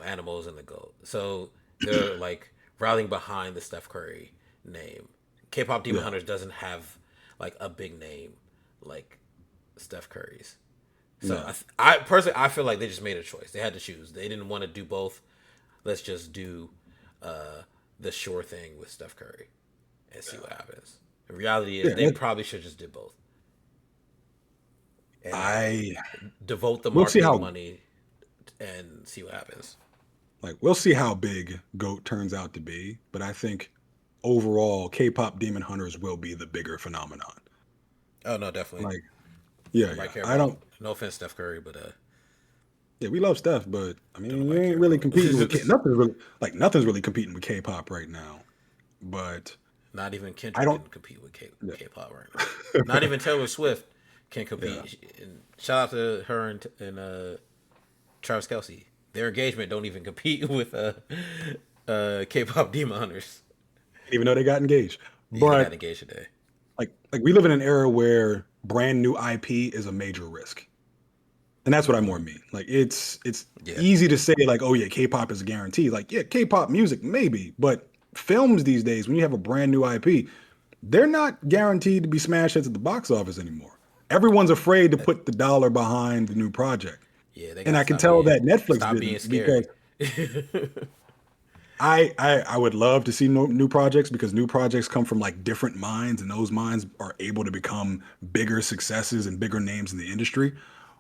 animals and the goat. So they're like rallying behind the Steph Curry name. K-pop Demon yeah, Hunters doesn't have like a big name like Steph Curry's. So yeah. I personally I feel like they just made a choice. They had to choose. They didn't want to do both. Let's just do uh, the sure thing with Steph Curry and see what happens. The reality is Yeah, they probably should just did both and I devote the we'll see marketing how money and see what happens. we'll see how big Goat turns out to be, but I think overall K-pop Demon Hunters will be the bigger phenomenon. Oh no, definitely. Like, yeah, Nobody yeah. care I about. don't. No offense, Steph Curry, but Yeah, we love Steph, but I don't mean, you nobody ain't care really about. competing with nothing's really competing with K-pop right now. But Not even I Kendrick don't. can compete with Yeah, K-pop right now. Not even Taylor Swift can yeah, compete. And shout out to her and Travis Kelsey. Their engagement don't even compete with K-pop Demon Hunters. even though they got engaged. Yeah, they got But engaged today. like we live in an era where brand new IP is a major risk. And that's what I more mean. Like it's Yeah, easy to say like, oh yeah, K-pop is a guarantee. Like yeah, K-pop music maybe, but films these days, when you have a brand new IP, they're not guaranteed to be smash hits at the box office anymore. Everyone's afraid to put the dollar behind the new project, yeah, they and gotta I can tell that Netflix stop being didn't because scary. I would love to see new projects because new projects come from like different minds, and those minds are able to become bigger successes and bigger names in the industry.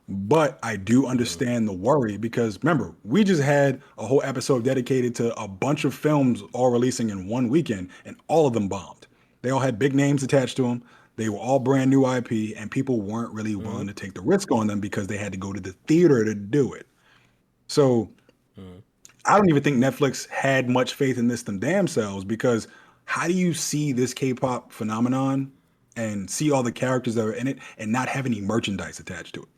But I do Mm, understand the worry because remember, we just had a whole episode dedicated to a bunch of films all releasing in one weekend, and all of them bombed. They all had big names attached to them. They were all brand new IP, and people weren't really willing mm, to take the risk on them because they had to go to the theater to do it. So mm. I don't even think Netflix had much faith in this them damn selves because how do you see this K-pop phenomenon and see all the characters that are in it and not have any merchandise attached to it?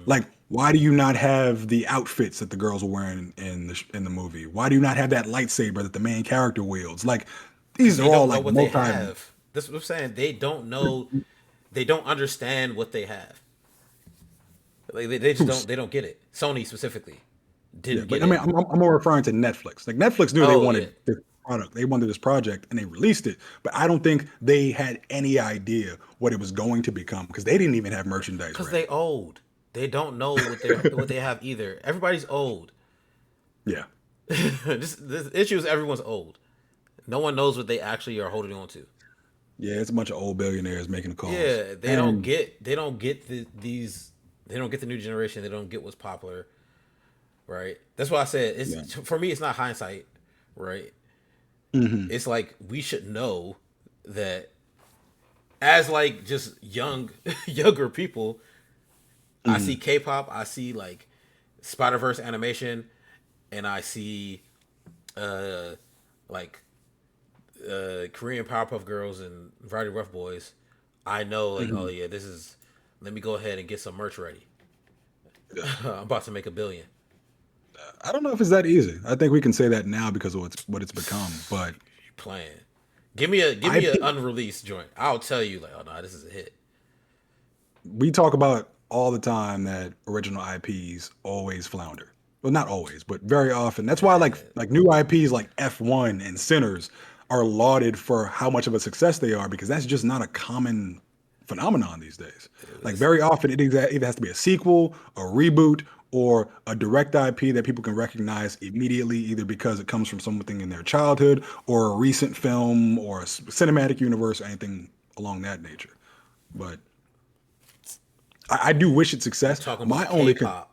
Like, why do you not have the outfits that the girls were wearing in the movie? Why do you not have that lightsaber that the main character wields? Like, Because these are they all don't know like what they multi. have. That's what I'm saying. They don't know. They don't understand what they have. Like they just don't. They don't get it. Sony specifically Yeah, didn't but get I mean, it. I'm more referring to Netflix. Like Netflix knew they Oh yeah, wanted this product, they wanted this project, and they released it. But I don't think they had any idea what it was going to become because they didn't even have merchandise because ready. they old. They don't know what they have either. Everybody's old. Yeah, This issue is everyone's old. No one knows what they actually are holding on to. yeah, it's a bunch of old billionaires making the calls, Yeah, and they don't get these they don't get the new generation. They don't get what's popular, right? That's why I said yeah, it's for me. It's not hindsight, right? hmm It's like we should know that as like just younger people. I see hmm K-pop. I see like Spider Verse animation, and I see uh like Korean Powerpuff Girls and Variety Rough Boys, I know like, oh Mhm. yeah, this is. Let me go ahead and get some merch ready. Yeah. I'm about to make 1 billion. I don't know if it's that easy. I think we can say that now because of what it's become. But You playing? Give me a IP, unreleased joint. I'll tell you like, oh no, this is a hit. we talk about all the time that original IPs always flounder. Well, not always, but very often. That's why Man, like new IPs like F1 and Sinners are lauded for how much of a success they are because that's just not a common phenomenon these days. Like it's very often it either has to be a sequel, a reboot, or a direct IP that people can recognize immediately, either because it comes from something in their childhood or a recent film or a cinematic universe or anything along that nature. But I do wish it you success. talking My about only K-pop?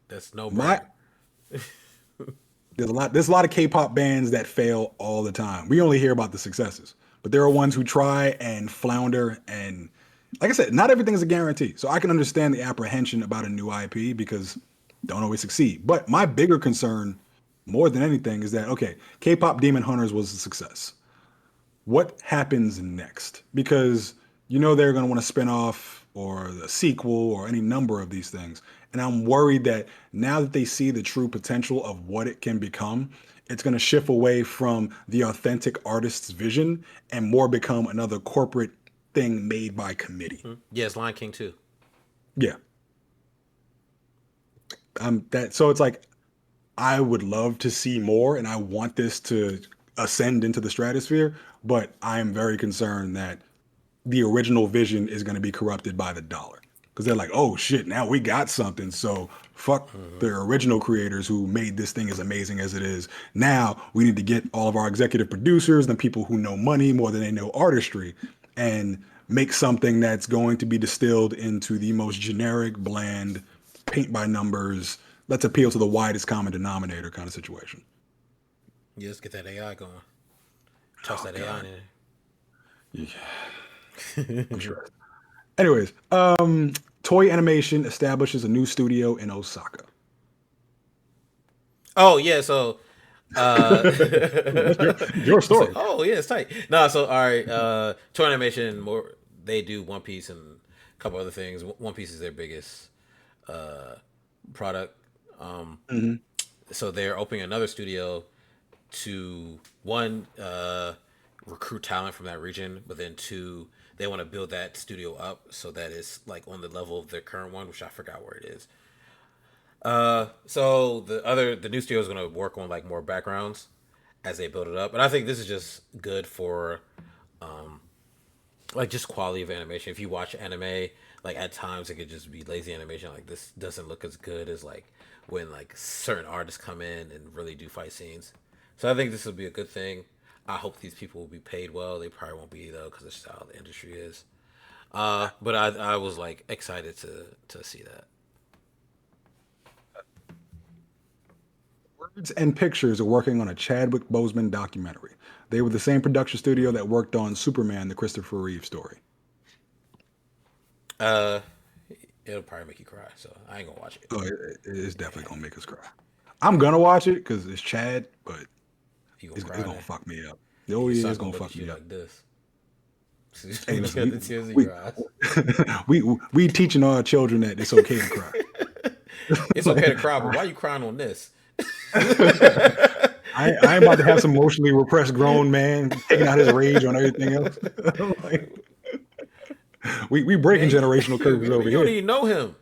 That's no my brainer. there's a lot of K-pop bands that fail all the time. We only hear about the successes, but there are ones who try and flounder. And like I said, not everything is a guarantee. So I can understand the apprehension about a new IP because don't always succeed. But my bigger concern, more than anything, is that okay, K-pop Demon Hunters was a success. What happens next? Because you know they're going to want to spin off or the sequel or any number of these things. And I'm worried that now that they see the true potential of what it can become, it's going to shift away from the authentic artist's vision and more become another corporate thing made by committee. Yes, Lion King too. Yeah. That so it's like I would love to see more and I want this to ascend into the stratosphere, but I am very concerned that the original vision is going to be corrupted by the dollar because they're like, oh shit, now we got something. So fuck the original creators who made this thing as amazing as it is. Now we need to get all of our executive producers and people who know money more than they know artistry and make something that's going to be distilled into the most generic, bland, paint by numbers. Let's appeal to the widest common denominator kind of situation. Yeah, let's get that AI going. Toss Oh that AI God, in yeah, I'm there. sure. Anyways, Toy Animation establishes a new studio in Osaka. Oh yeah, so uh That's your it's like, story. oh yeah, it's tight. No, so all right, toy animation more they do One Piece and a couple other things. One Piece is their biggest product. Hmm. So they're opening another studio to one recruit talent from that region, but then two they want to build that studio up so that it's like on the level of their current one, which I forgot where it is. So the new studio is going to work on like more backgrounds as they build it up, and I think this is just good for like just quality of animation. If you watch anime, like at times it could just be lazy animation. Like this doesn't look as good as like when like certain artists come in and really do fight scenes. So I think this will be a good thing. I hope these people will be paid well. They probably won't be though because that's how the industry is. But I was like excited to see that. Words and Pictures are working on a Chadwick Boseman documentary. They were the same production studio that worked on Superman, the Christopher Reeve story. Uh, it'll probably make you cry, so I ain't gonna watch it. Oh, it is definitely gonna make us cry. I'm gonna watch it because it's Chad, but You gonna it's cry gonna then? fuck me up. And Oh your yeah, son it's gonna gonna look fuck at you me up. like this. Hey, You listen, got the tears in we your eyes. we teaching our children that it's okay to cry. It's okay Like, to cry, but why you crying on this? I ain't about to have some emotionally repressed grown man taking out his rage on everything else. Like, we breaking Man, generational curses over you don't here. even know him.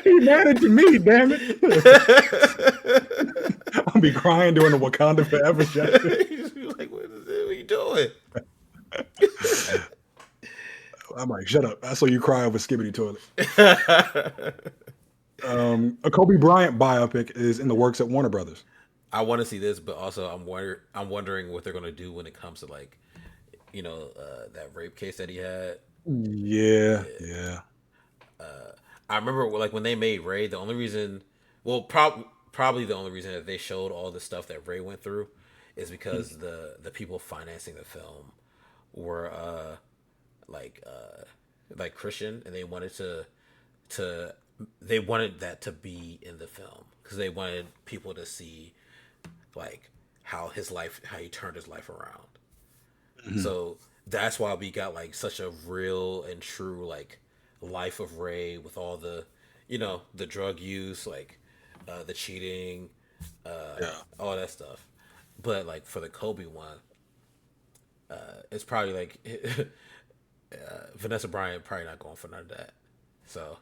He managing me, damn it. I'll be crying during the Wakanda Forever chapter. Like, what are you doing? I'm like, shut up. I saw you cry over Skibbity Toilet. A Kobe Bryant biopic is in the works at Warner Brothers. I want to see this, but also I'm wondering what they're gonna do when it comes to like, that rape case that he had. Yeah, yeah. I remember like when they made Ray, the only reason, well, probably the only reason that they showed all the stuff that Ray went through is because the people financing the film were like like Christian, and they wanted to they wanted that to be in the film because they wanted people to see like how he turned his life around. Mhm. So that's why we got like such a real and true like life of Ray with all the, the drug use, like the cheating, Yeah. all that stuff. But like for the Kobe one, it's probably like Vanessa Bryant probably not going for none of that. So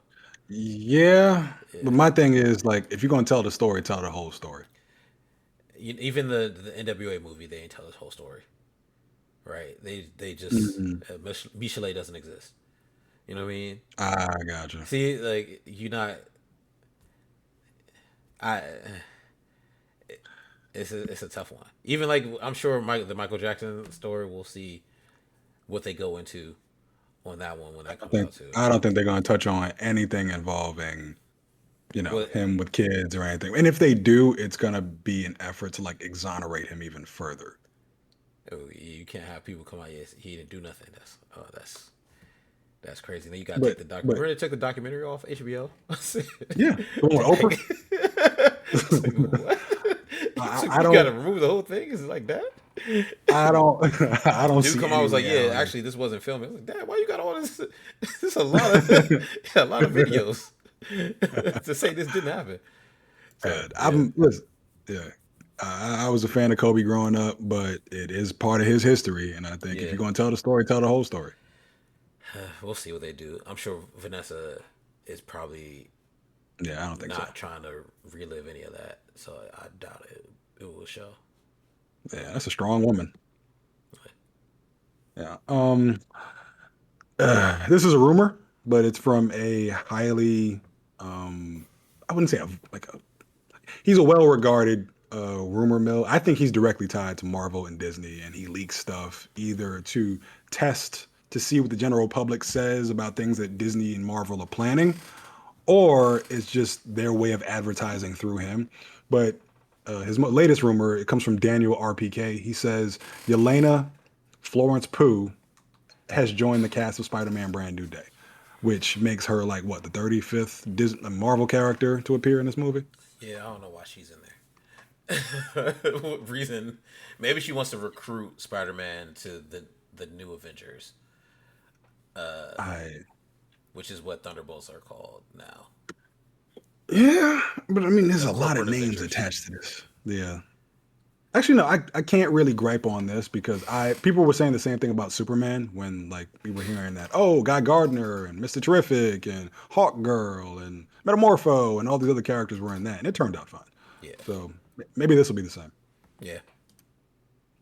Yeah, but yeah, my thing is like if you're gonna tell the story, tell the whole story. even the NWA movie, they ain't tell this whole story, right? They just Mhm. Michelet doesn't exist. You know what I mean? I gotcha. See, like you not I. It's a tough one. Even like I'm sure the Michael Jackson story, we'll see what they go into on that one when I that don't comes think out too. I don't think they're gonna touch on anything involving, Well, him with kids or anything. And if they do, it's gonna be an effort to like exonerate him even further. you can't have people come out. Yes, he didn't do nothing. That's crazy. Then you gotta take But the doc. but Remember they took the documentary off HBO. yeah, the one with Oprah. Dang. It's like what? I You gotta don't remove the whole thing. Is it like that? I don't I don't Dude, see come out any was like, yeah, reality. actually, this wasn't filming. I was like, damn, why you got all this? This is a lot of a lot of videos to say this didn't happen. So And yeah, I'm listen, yeah. I was a fan of Kobe growing up, but it is part of his history. And I think if yeah, you're gonna tell the story, tell the whole story. we'll see what they do. I'm sure Vanessa is probably Yeah, I don't think so. not trying to relive any of that, so I doubt it will show. Yeah, that's a strong woman. Yeah. This is a rumor, but it's from a highly, I wouldn't say he's a well-regarded rumor mill. I think he's directly tied to Marvel and Disney, and he leaks stuff either to test to see what the general public says about things that Disney and Marvel are planning, or it's just their way of advertising through him. But his latest rumor, it comes from Daniel RPK. He says Yelena Florence Pugh has joined the cast of Spider-Man: Brand New Day, which makes her like what the 35th Disney Marvel character to appear in this movie. Yeah, I don't know why she's in there. What reason? Maybe she wants to recruit Spider-Man to the new Avengers, I which is what Thunderbolts are called now. Yeah, but I mean, there's The a lot of corporate names Avengers. attached to this. Yeah. Actually, no, I can't really gripe on this because I people were saying the same thing about Superman when like we were hearing that Guy Gardner and Mr. Terrific and Hawk Girl and Metamorpho and all these other characters were in that and it turned out fine. Yeah, So maybe this will be the same. yeah.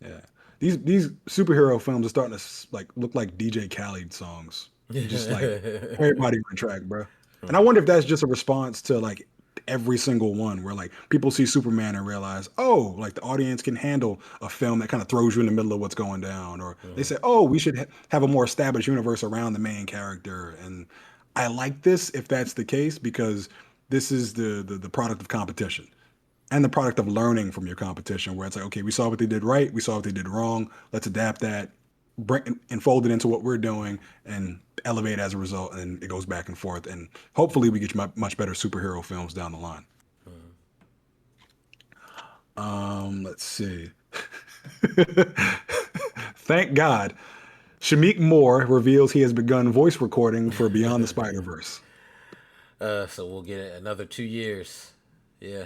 Yeah. These superhero films are starting to like look like DJ Khaled songs. Just like everybody on track, bro. And I wonder if that's just a response to like every single one where like people see Superman and realize, oh, like the audience can handle a film that kind of throws you in the middle of what's going down. Or they Hmm. say, oh, we should have a more established universe around the main character. And I like this if that's the case because this is the product of competition and the product of learning from your competition where it's like okay we saw what they did right, we saw what they did wrong, let's adapt that, bring and fold it into what we're doing and elevate as a result, and it goes back and forth and hopefully we get much better superhero films down the line. Let's see. Thank God Shamik Moore reveals he has begun voice recording for Beyond the Spider-Verse. So we'll get another 2 years. Yeah,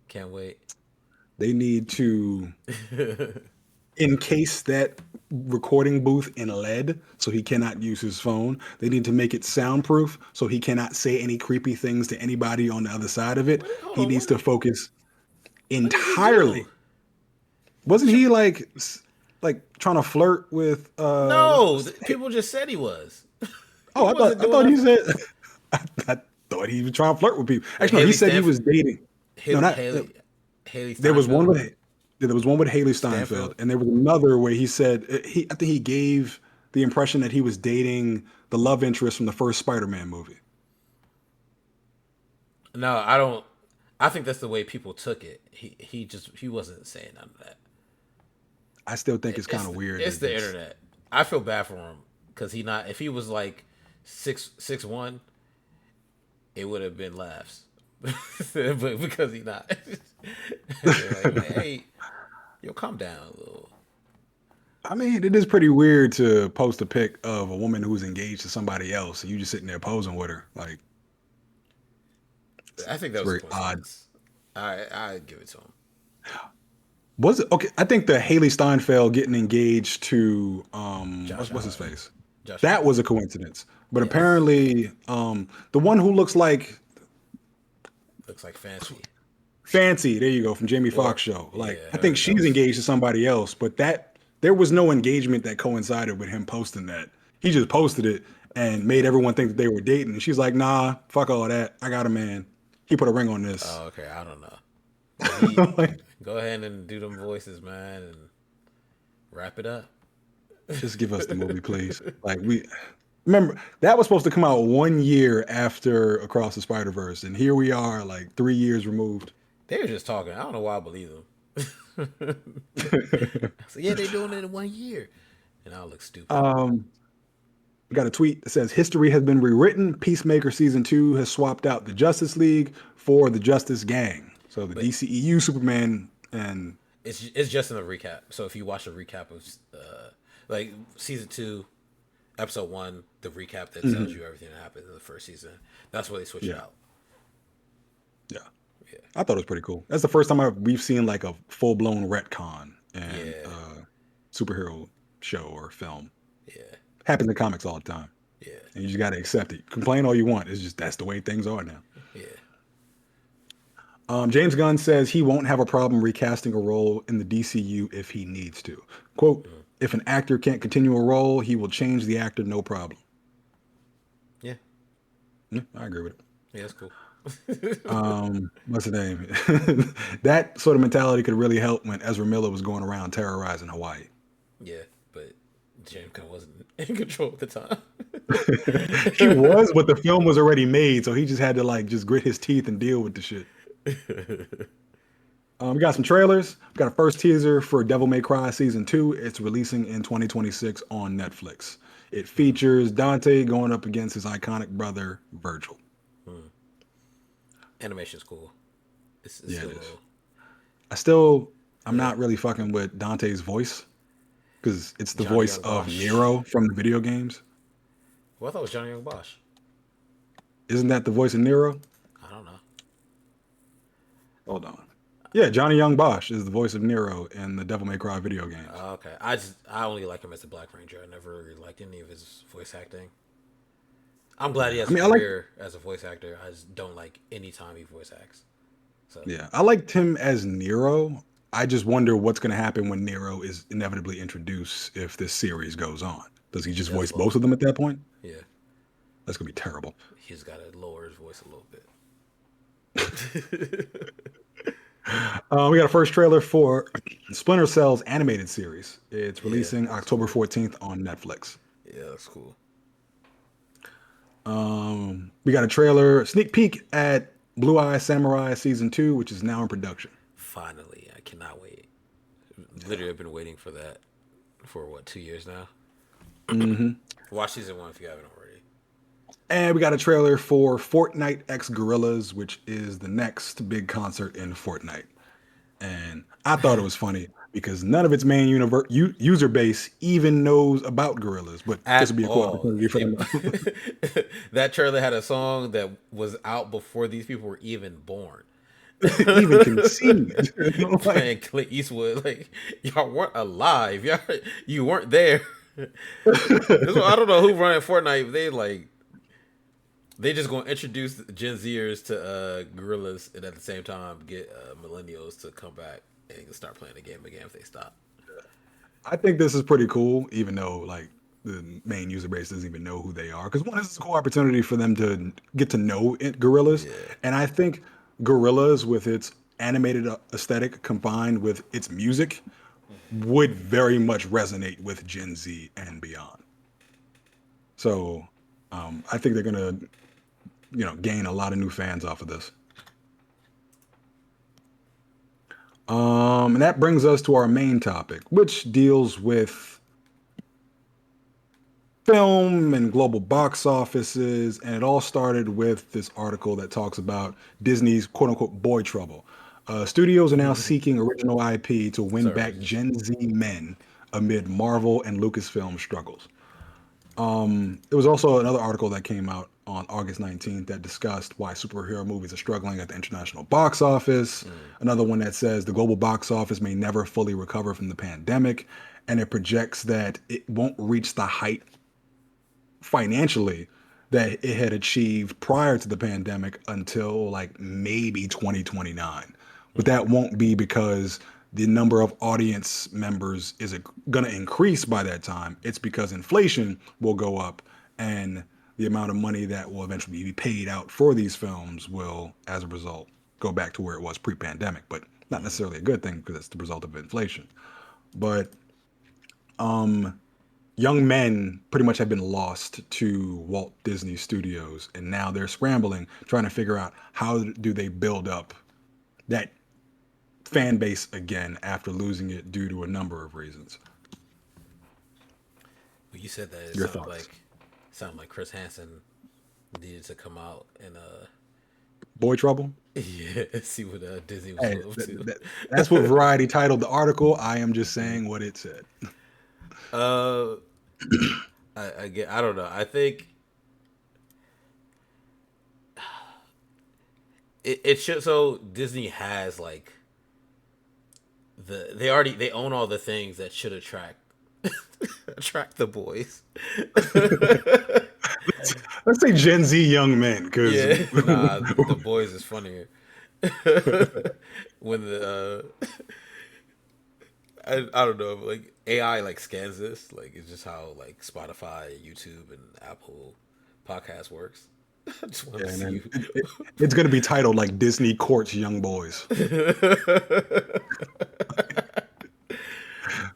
can't wait. They need to encase that recording booth in lead so he cannot use his phone. They need to make it soundproof so he cannot say any creepy things to anybody on the other side of it. Hold He on, needs to focus what did he do? entirely. Wasn't Shim- he like trying to flirt with no, people just said he was. He oh, wasn't I doing thought he nothing. said I thought he was trying to flirt with people. With Actually no, he Haley said he Stanfield, was dating. No, not Haley there was one Steinfeld, with there was one with Haley Steinfeld, Stanfield. and there was another where he said I think he gave the impression that he was dating the love interest from the first Spider-Man movie. No, I don't. I think that's the way people took it. He wasn't saying none of that. I still think it's kind of weird It's to the just internet. I feel bad for him because he not. If he was like 6'1", it would have been laughs. But because he not. They're like, hey, yo, calm down a little. I mean, it is pretty weird to post a pic of a woman who's engaged to somebody else and you just sitting there posing with her. Like, I think that it's was a very odd. coincidence. I give it to him. Was it okay? I think the Haley Steinfeld getting engaged to Josh what's his Allen. face? Josh That Allen. was a coincidence. But Yes. apparently, the one who looks like Looks like fancy. Fancy, there you go, from Jamie Or Foxx show. Like, yeah, I think her. That she's was engaged to somebody else, but that there was no engagement that coincided with him posting that. He just posted it and made everyone think that they were dating. And she's like, nah, fuck all that. I got a man. He put a ring on this. okay. I don't know, but he Like, go ahead and do them voices, man, and wrap it up. just give us the movie, please. Like we remember that was supposed to come out 1 year after Across the Spider Verse, and here we are, like 3 years removed. They were just talking. I don't know why I believe them. So yeah, they doing it in 1 year, and I'll look stupid. um, we got a tweet that says history has been rewritten. Peacemaker season 2 has swapped out the Justice League for the Justice Gang. So the But DCEU, Superman, and it's just in the recap. So if you watch a recap of like season 2, episode 1, the recap that tells mhm, you everything that happened in the first season, that's where they switch it yeah, out. yeah, Yeah, I thought it was pretty cool. That's the first time we've seen like a full blown retcon in yeah, a superhero show or film. yeah, Happens in comics all the time, yeah, and you just got to accept it. Complain all you want. It's just that's the way things are now. yeah. James Gunn says he won't have a problem recasting a role in the DCU if he needs to. Quote, Mm. if an actor can't continue a role, he will change the actor, no problem. Yeah, Yeah, I agree with it. yeah, that's cool. What's the name? That sort of mentality could really help when Ezra Miller was going around terrorizing Hawaii. Yeah, but James Gunn wasn't in control at the time. He was, but the film was already made, so he just had to like just grit his teeth and deal with the shit. We got some trailers. We got a first teaser for Devil May Cry Season 2. It's releasing in 2026 on Netflix. It Mm, features Dante going up against his iconic brother, Virgil. mm. Animation's cool. It's Yeah, still it a is. little. I'm Yeah. not really fucking with Dante's voice because it's the Johnny voice Young of Bosch. Nero from the video games. Well, I thought it was Johnny Young Bosch. Isn't that the voice of Nero? I don't know. Hold on. Yeah, Johnny Young Bosch is the voice of Nero in the Devil May Cry video games. Okay. I only like him as the Black Ranger. I never really liked any of his voice acting. I'm glad he Yeah, I has a mean, I like. career as a voice actor. I just don't like any time he voice acts. So Yeah, I liked him as Nero. I just wonder what's going to happen when Nero is inevitably introduced if this series goes on. Does he he just does voice low. both of them at that point? Yeah. That's going to be terrible. He's got to lower his voice a little bit. We got a first trailer for Splinter Cell's animated series. It's Yeah, releasing that's October cool. 14th on Netflix. Yeah, that's cool. We got a trailer, sneak peek at Blue Eye Samurai Season 2, which is now in production. Finally, I cannot wait. Literally, I've been waiting for that for what, 2 years now. Watch season 1 if you haven't already. And we got a trailer for Fortnite X Gorillas, which is the next big concert in Fortnite. And I thought it was funny because none of its main user base even knows about gorillas. But this At would be a cool all, opportunity for they them to that trailer had a song that was out before these people were even born. even concede. Like, Playing Clint Eastwood, like y'all weren't alive, y'all you weren't there. This one, I don't know who running Fortnite. They just gonna introduce Gen Zers to gorillas, and at the same time get millennials to come back and start playing the game again if they stop. I think this is pretty cool, even though like the main user base doesn't even know who they are. Because one, this is a cool opportunity for them to get to know gorillas, Yeah, and I think gorillas with its animated aesthetic combined with its music would very much resonate with Gen Z and beyond. So I think they're gonna, gain a lot of new fans off of this. And that brings us to our main topic, which deals with film and global box offices. And it all started with this article that talks about Disney's quote unquote boy trouble. Studios are now seeking original IP to win Sorry, back Gen Z men amid Marvel and Lucasfilm struggles. There was also another article that came out on August 19th that discussed why superhero movies are struggling at the international box office. mm, Another one that says the global box office may never fully recover from the pandemic, and it projects that it won't reach the height financially that it had achieved prior to the pandemic until like maybe 2029. But mm, that won't be because the number of audience members is going to increase by that time. It's because inflation will go up and the amount of money that will eventually be paid out for these films will, as a result, go back to where it was pre pandemic. But not mm. necessarily a good thing because it's the result of inflation. But young men pretty much have been lost to Walt Disney Studios, and now they're scrambling, trying to figure out how do they build up that fan base again after losing it due to a number of reasons. When you said that, Your thoughts? it sounded like Chris Hansen needed to come out and Boy Trouble? yeah, see what Disney was Hey, up to. that's what Variety titled the article. I am just saying what it said. uh, I don't know. I think it should. So Disney has like they own all the things that should attract attract the boys. Let's say Gen Z young men, because Yeah, nah, the boys is funnier. When the I don't know, like AI like scans this, like it's just how like Spotify, YouTube, and Apple Podcast works. I just want to and see then you. it's going to be titled like Disney Courts Young Boys.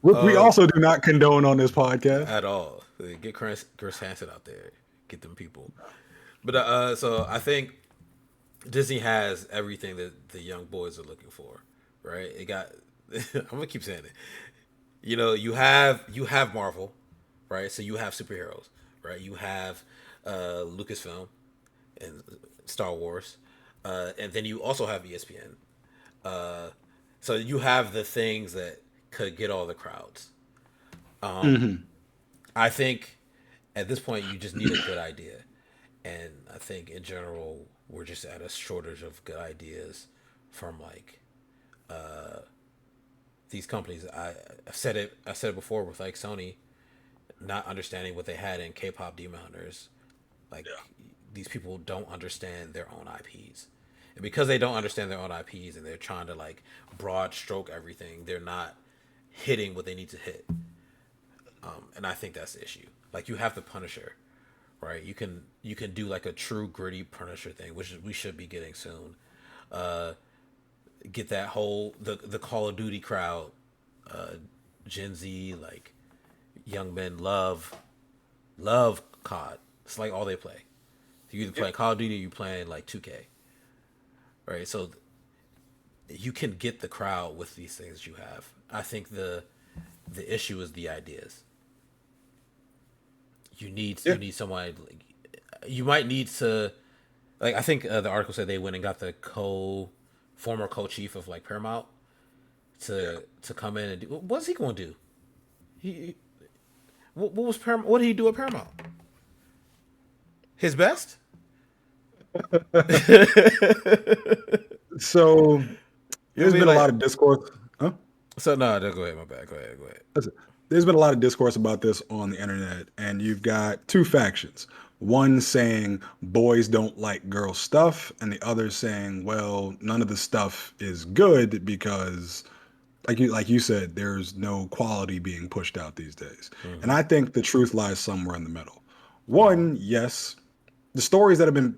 We uh, also do not condone on this podcast. at all. Get Chris Hansen out there. Get them people. But so I think Disney has everything that the young boys are looking for, right? It got. I'm gonna keep saying it. You know, you have Marvel, right? So you have superheroes, right? You have Lucasfilm and Star Wars, and then you also have ESPN. So you have the things that could get all the crowds. Hmm. I think at this point you just need a good idea, and I think in general we're just at a shortage of good ideas from like these companies. I said it before with like Sony not understanding what they had in K-pop Demon Hunters. Like these people don't understand their own IPs, and because they don't understand their own IPs and they're trying to like broad stroke everything, they're not hitting what they need to hit. And I think that's the issue. Like you have the Punisher, right? You can do like a true gritty Punisher thing, which we should be getting soon. Get that whole the Call of Duty crowd, Gen Z, like young men love COD. It's like all they play. You either Yeah. play Call of Duty or you playing like 2K, right? So you can get the crowd with these things you have. I think the issue is the ideas. You Yeah. need someone like, you might need to like I think the article said they went and got the co former co chief of like Paramount to come in and do what's he going to do? He what was Paramount? What did he do at Paramount? His best? So You know there's what I mean? been a lot Like of discourse. Huh? so no, go ahead. My bad. Go ahead. Go ahead. Listen, there's been a lot of discourse about this on the internet, and you've got two factions. One saying boys don't like girl stuff, and the other saying, well, none of the stuff is good because, like you said, there's no quality being pushed out these days. And Mm-hmm. I think the truth lies somewhere in the middle. Mm-hmm. One, yes, the stories that have been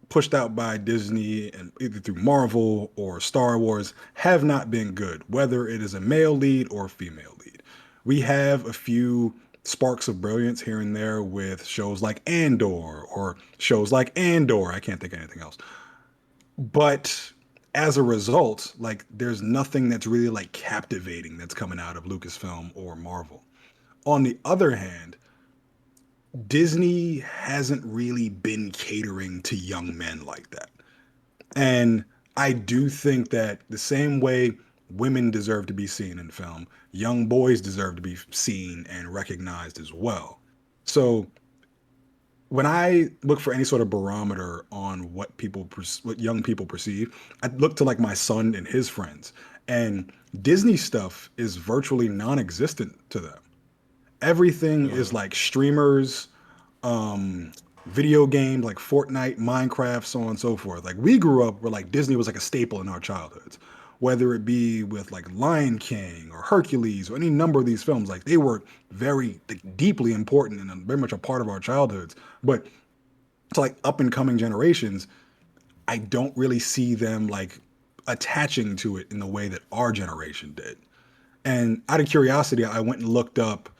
pushed out by Disney and either through Marvel or Star Wars have not been good, whether it is a male lead or a female lead. We have a few sparks of brilliance here and there with shows like Andor or shows like Andor. I can't think of anything else. But as a result, like there's nothing that's really like captivating that's coming out of Lucasfilm or Marvel. On the other hand, Disney hasn't really been catering to young men like that. And I do think that the same way women deserve to be seen in film, young boys deserve to be seen and recognized as well. So when I look for any sort of barometer on what young people perceive, I look to like my son and his friends, and Disney stuff is virtually non-existent to them. Everything is Mm. like streamers, um, video games like Fortnite, Minecraft, so on and so forth. Like we grew up where like Disney was like a staple in our childhoods, whether it be with like Lion King or Hercules or any number of these films. Like they were very like, deeply important and very much a part of our childhoods. But to like up and coming generations, I don't really see them like attaching to it in the way that our generation did. And out of curiosity, I went and looked up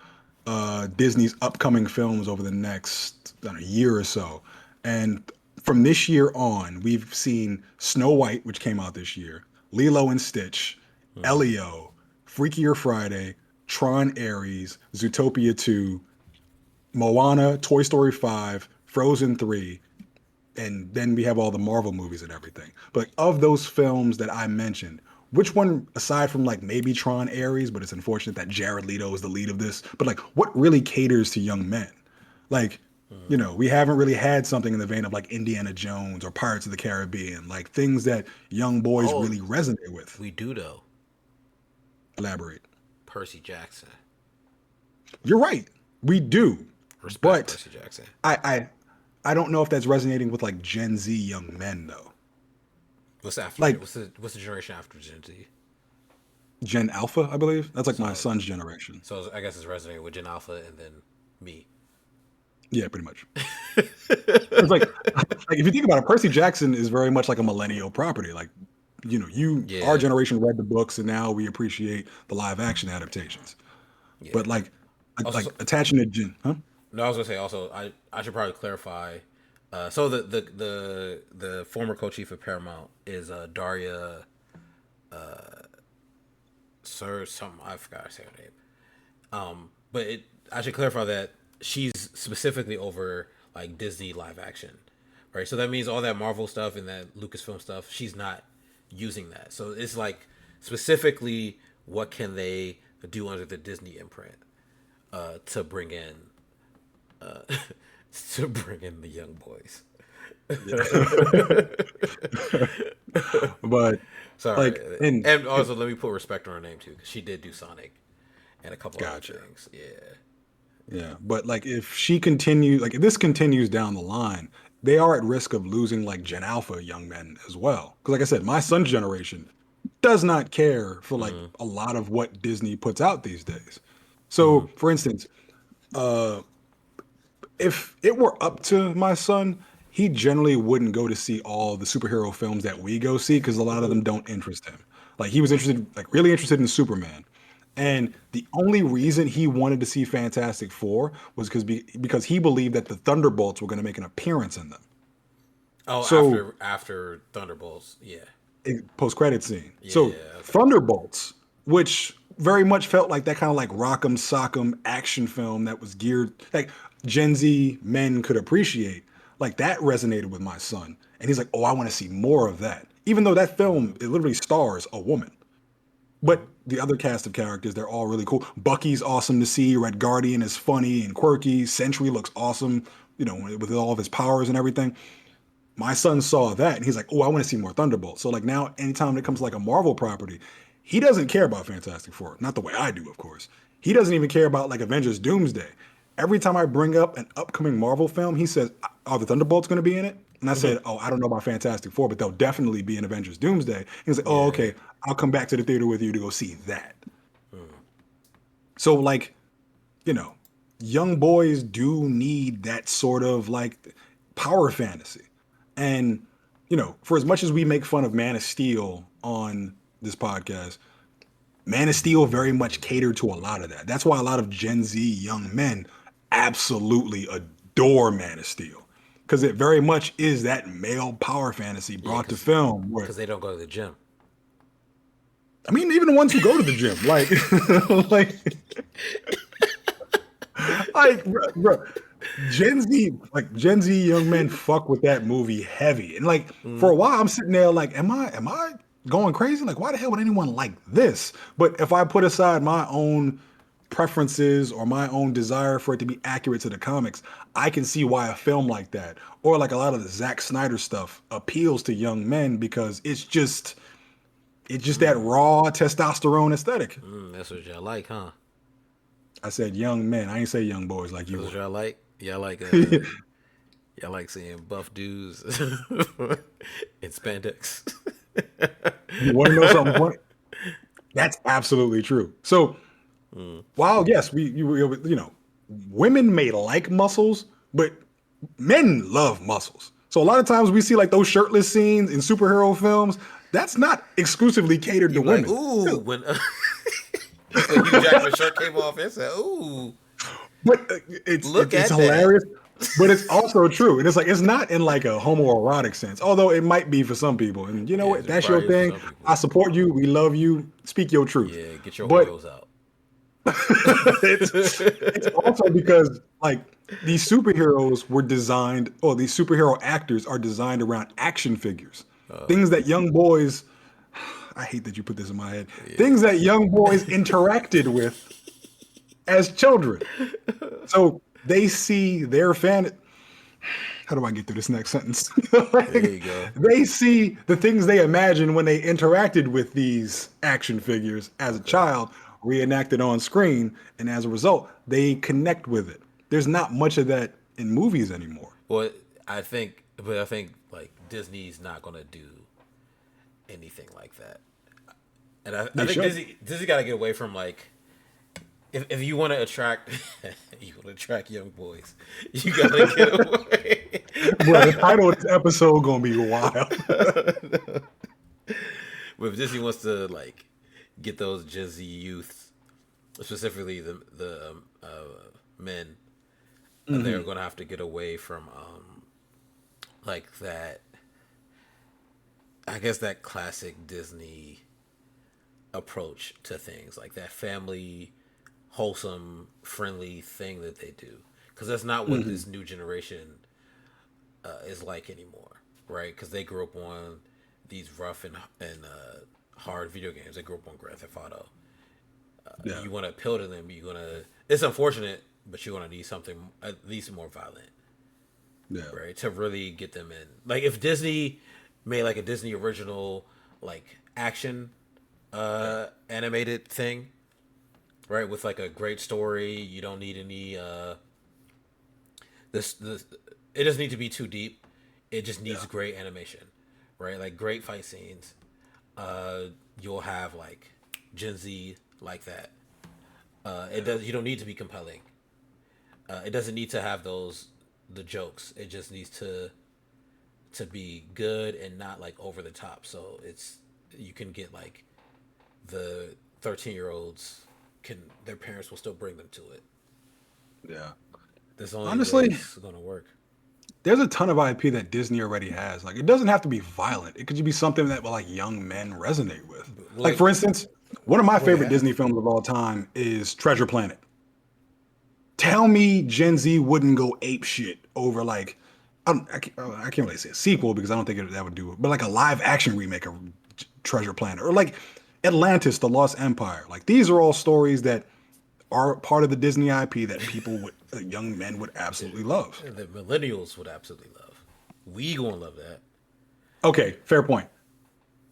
Disney's upcoming films over the next I don't know, year or so. And from this year on, we've seen Snow White, which came out this year, Lilo and Stitch, Mm. Elio, Freakier Friday, Tron Ares, Zootopia 2, Moana, Toy Story 5, Frozen 3, and then we have all the Marvel movies and everything. But like, of those films that I mentioned, which one, aside from like maybe Tron Ares, but it's unfortunate that Jared Leto is the lead of this, but like what really caters to young men? Like, Mm. we haven't really had something in the vein of like Indiana Jones or Pirates of the Caribbean, like things that young boys Oh, really resonate with. we do though. Elaborate. Percy Jackson. You're right. We do. Respect But Percy Jackson. I I I don't know if that's resonating with like Gen Z young men though. What's after? Like What's the generation after Gen Z? Gen Alpha, I believe. That's like my So son's generation. so I guess it's resonating with Gen Alpha and then me. Yeah, pretty much. It's like if you think about it, Percy Jackson is very much like a millennial property. Like, our Yeah. generation read the books, and now we appreciate the live action adaptations. Yeah. But like, Also, like attaching to Gen, huh? no, I was gonna say also I should probably clarify. So the former co-chief of Paramount is Daria Sir something I forgot to say her name. But I should clarify that she's specifically over like Disney live action, right? So that means all that Marvel stuff and that Lucasfilm stuff, she's not using that. So it's like specifically what can they do under the Disney imprint to bring in uh, to bring in the young boys. Yeah. But like, Sorry, and and also let me put respect on her name too, because she did do Sonic and a couple other gotcha. things. Yeah. Yeah, but like if this continues down the line, they are at risk of losing like Gen Alpha young men as well. Because like I said, my son's generation does not care for like Mm-hmm. a lot of what Disney puts out these days. Mm-hmm. So, for instance, if it were up to my son, he generally wouldn't go to see all the superhero films that we go see because a lot of them don't interest him. Like he was interested, like really interested in Superman, and the only reason he wanted to see Fantastic Four was because he believed that the Thunderbolts were going to make an appearance in them. Oh, So after Thunderbolts, yeah, post credit scene. So yeah, okay. Thunderbolts, which very much felt like that kind of like rock'em sock'em action film that was geared like Gen Z men could appreciate. Like that resonated with my son, and he's like, "Oh, I want to see more of that." Even though that film it literally stars a woman, but the other cast of characters they're all really cool. Bucky's awesome to see. Red Guardian is funny and quirky. Sentry looks awesome, with all of his powers and everything. My son saw that and he's like, "Oh, I want to see more Thunderbolts." So like now, anytime it comes to like a Marvel property, he doesn't care about Fantastic Four. Not the way I do, of course. He doesn't even care about like Avengers Doomsday. Every time I bring up an upcoming Marvel film, he says, "Are the Thunderbolts going to be in it?" And I said, "Oh, I don't know about Fantastic Four, but they'll definitely be in Avengers Doomsday." He's like, "Oh, Yeah. okay. I'll come back to the theater with you to go see that." So like, you know, young boys do need that sort of like power fantasy. And, for as much as we make fun of Man of Steel on this podcast, Man of Steel very much catered to a lot of that. That's why a lot of Gen Z young men absolutely adore Man of Steel. Because it very much is that male power fantasy Yeah, brought to film. Where, cause they don't go to the gym. I mean, even the ones who go to the gym, like, like, like, bro, Gen Z young men fuck with that movie heavy. And like for Mm, a while I'm sitting there like, am I going crazy? Like why the hell would anyone like this? But if I put aside my own preferences or my own desire for it to be accurate to the comics, I can see why a film like that or like a lot of the Zack Snyder stuff appeals to young men because it's just that mm, raw testosterone aesthetic. that's what y'all like, huh? I said young men. I ain't say young boys like you That's what would. y'all like. Y'all like seeing buff dudes in spandex. You want to know something funny? That's absolutely true. So Mm. while yes, women may like muscles, but men love muscles. So a lot of times we see like those shirtless scenes in superhero films. That's not exclusively catered to You be like, women. ooh, when Hugh Jackman's shirt came off, it said, ooh, But it's look it's it's at that. hilarious. But it's also true, and it's like it's not in like a homoerotic sense, although it might be for some people. And you know Yeah, what? it That's your probably is for thing. some I people. support you. We love you. Speak your truth. Yeah, get your But oils out. it's also because like these superheroes were designed, or these superhero actors are designed around action figures, Oh, things that young boys. I hate that you put this in my head. yeah. Things that young boys interacted with as children. So they see their fan. How do I get through this next sentence? There Like, you go. they see the things they imagined when they interacted with these action figures as a Okay. child reenacted on screen, and as a result, they connect with it. There's not much of that in movies anymore. Well, but I think like Disney's not gonna do anything like that. And I They think should. Disney got to get away from like if you want to attract you want to attract young boys, you got to get away. Bro, the title of this episode gonna be wild. But if Disney wants to like get those Gen Z youths, specifically the men, they're Hmm. gonna have to get away from like that. I guess that classic Disney approach to things, like that family, wholesome, friendly thing that they do, because that's not what Hmm. this new generation is like anymore, right? Because they grew up on these rough and hard video games. They grew up on Grand Theft Auto. Yeah, You want to appeal to them. You're gonna. It's unfortunate, but you're gonna need something at least more violent, yeah, right? To really get them in. Like if Disney made like a Disney original like action yeah, animated thing, right? With like a great story. You don't need any this it doesn't need to be too deep. It just needs yeah, great animation, right? Like great fight scenes. Uh, you'll have like Gen Z like that. It yeah, does. You don't need to be compelling. It doesn't need to have the jokes. It just needs to be good and not like over the top. So it's you can get like the 13-year-olds can their parents will still bring them to it. yeah. That's the only way Honestly, it's gonna work. there's a ton of IP that Disney already has. Like, it doesn't have to be violent. It could just be something that like young men resonate with. Like, Well, for instance, one of my well, they favorite have. Disney films of all time is Treasure Planet. Tell me Gen Z wouldn't go ape shit over like I can't really say a sequel because I don't think that would do it, but like a live action remake of Treasure Planet or like Atlantis, The Lost Empire. Like these are all stories that are part of the Disney IP that young men would absolutely love. The millennials would absolutely love. We gonna love that. Okay, fair point.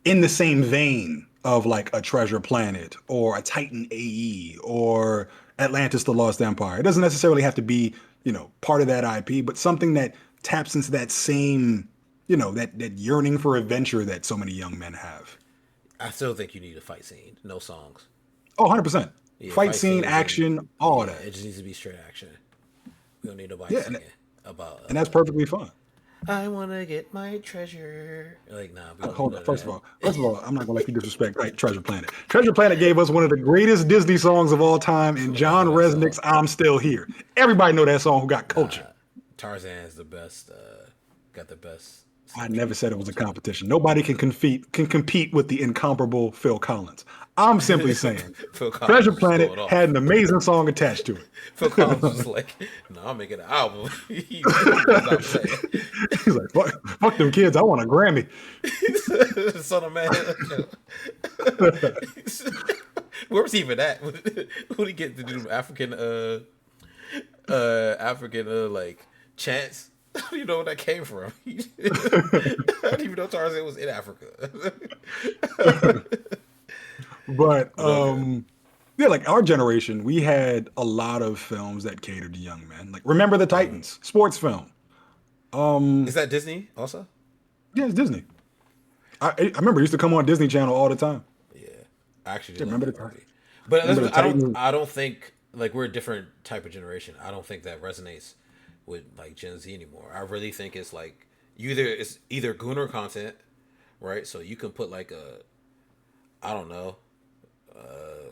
In the same vein of like a Treasure Planet or a Titan AE or Atlantis the Lost Empire. It doesn't necessarily have to be, part of that IP, but something that taps into that same, that yearning for adventure that so many young men have. I still think you need a fight scene, no songs. Oh, 100%. Yeah, Fight fight scene, scenes and action, all of yeah, that. it just needs to be straight action. We don't need nobody Yeah, singing about and that's perfectly fine. I wanna get my treasure. Like, nah, we don't need Hold none on. of First of that. all, first of all, I'm not gonna let you disrespect Treasure Planet. Treasure Planet gave us one of the greatest Disney songs of all time, and I don't John know that song. Resnick's "I'm Still Here." Everybody know that song who got culture. Nah, Tarzan's the best. Got the best It's I like never said it people was a just competition. Nobody can compete with the incomparable Phil Collins. I'm simply saying Phil Collins Treasure was just Planet going had off. an amazing song attached to Phil Collins was like, "No, I'm making an album." He did not play. He's like, fuck them kids. I want a Grammy. Son of man. Where was he even at? Who did he get to do African African like chants? You know where that came from? I didn't even know Tarzan was in Africa. But But okay, yeah, like our generation, we had a lot of films that catered to young men. Like Remember the Titans, sports film. is that Disney also? Yeah, it's Disney. I remember it used to come on Disney Channel all the time. Yeah, I actually Yeah, do love Remember the that Titans. movie. But Remember the Titans. I don't think like we're a different type of generation. I don't think that resonates with like Gen Z anymore. I really think it's either Gooner content, right? So you can put like a I don't know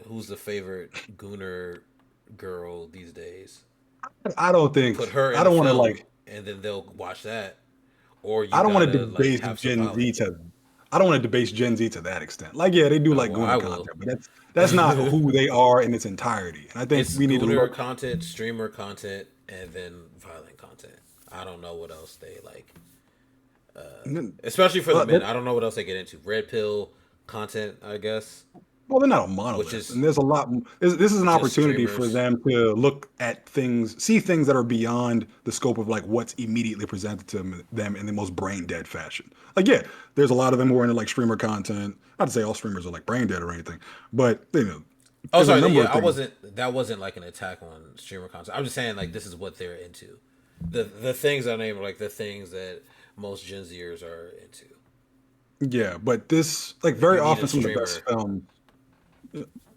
who's the favorite Gooner girl these days. I don't Put think her I in a don't want to film, like and then they'll watch that. Or you I don't want to gotta like debase have some Gen pilot. Z to I don't want to debase Gen Z to that extent. Like, yeah, they do Oh like well, I Gooner will. content, but that's not who they are in its entirety. And I think It's we need to Gooner look. content, streamer content, and then violent content. I don't know what else they like, especially for the Well, men. I don't know what else they get into. Red pill content, I guess, well, they're not a which monolith, is and there's a lot. This is an just opportunity for streamers. them to look at things, see things that are beyond the scope of like what's immediately presented to them in the most brain dead fashion. Like, yeah, there's a lot of them who are into like streamer content. Not to say all streamers are like brain dead or anything, but Oh, there's a sorry. number Yeah, of things. That wasn't like an attack on streamer content. I'm just saying like this is what they're into. The things I name are like the things that most Gen Zers are into. Yeah, but this like Like very you need a often some of the best streamer. films.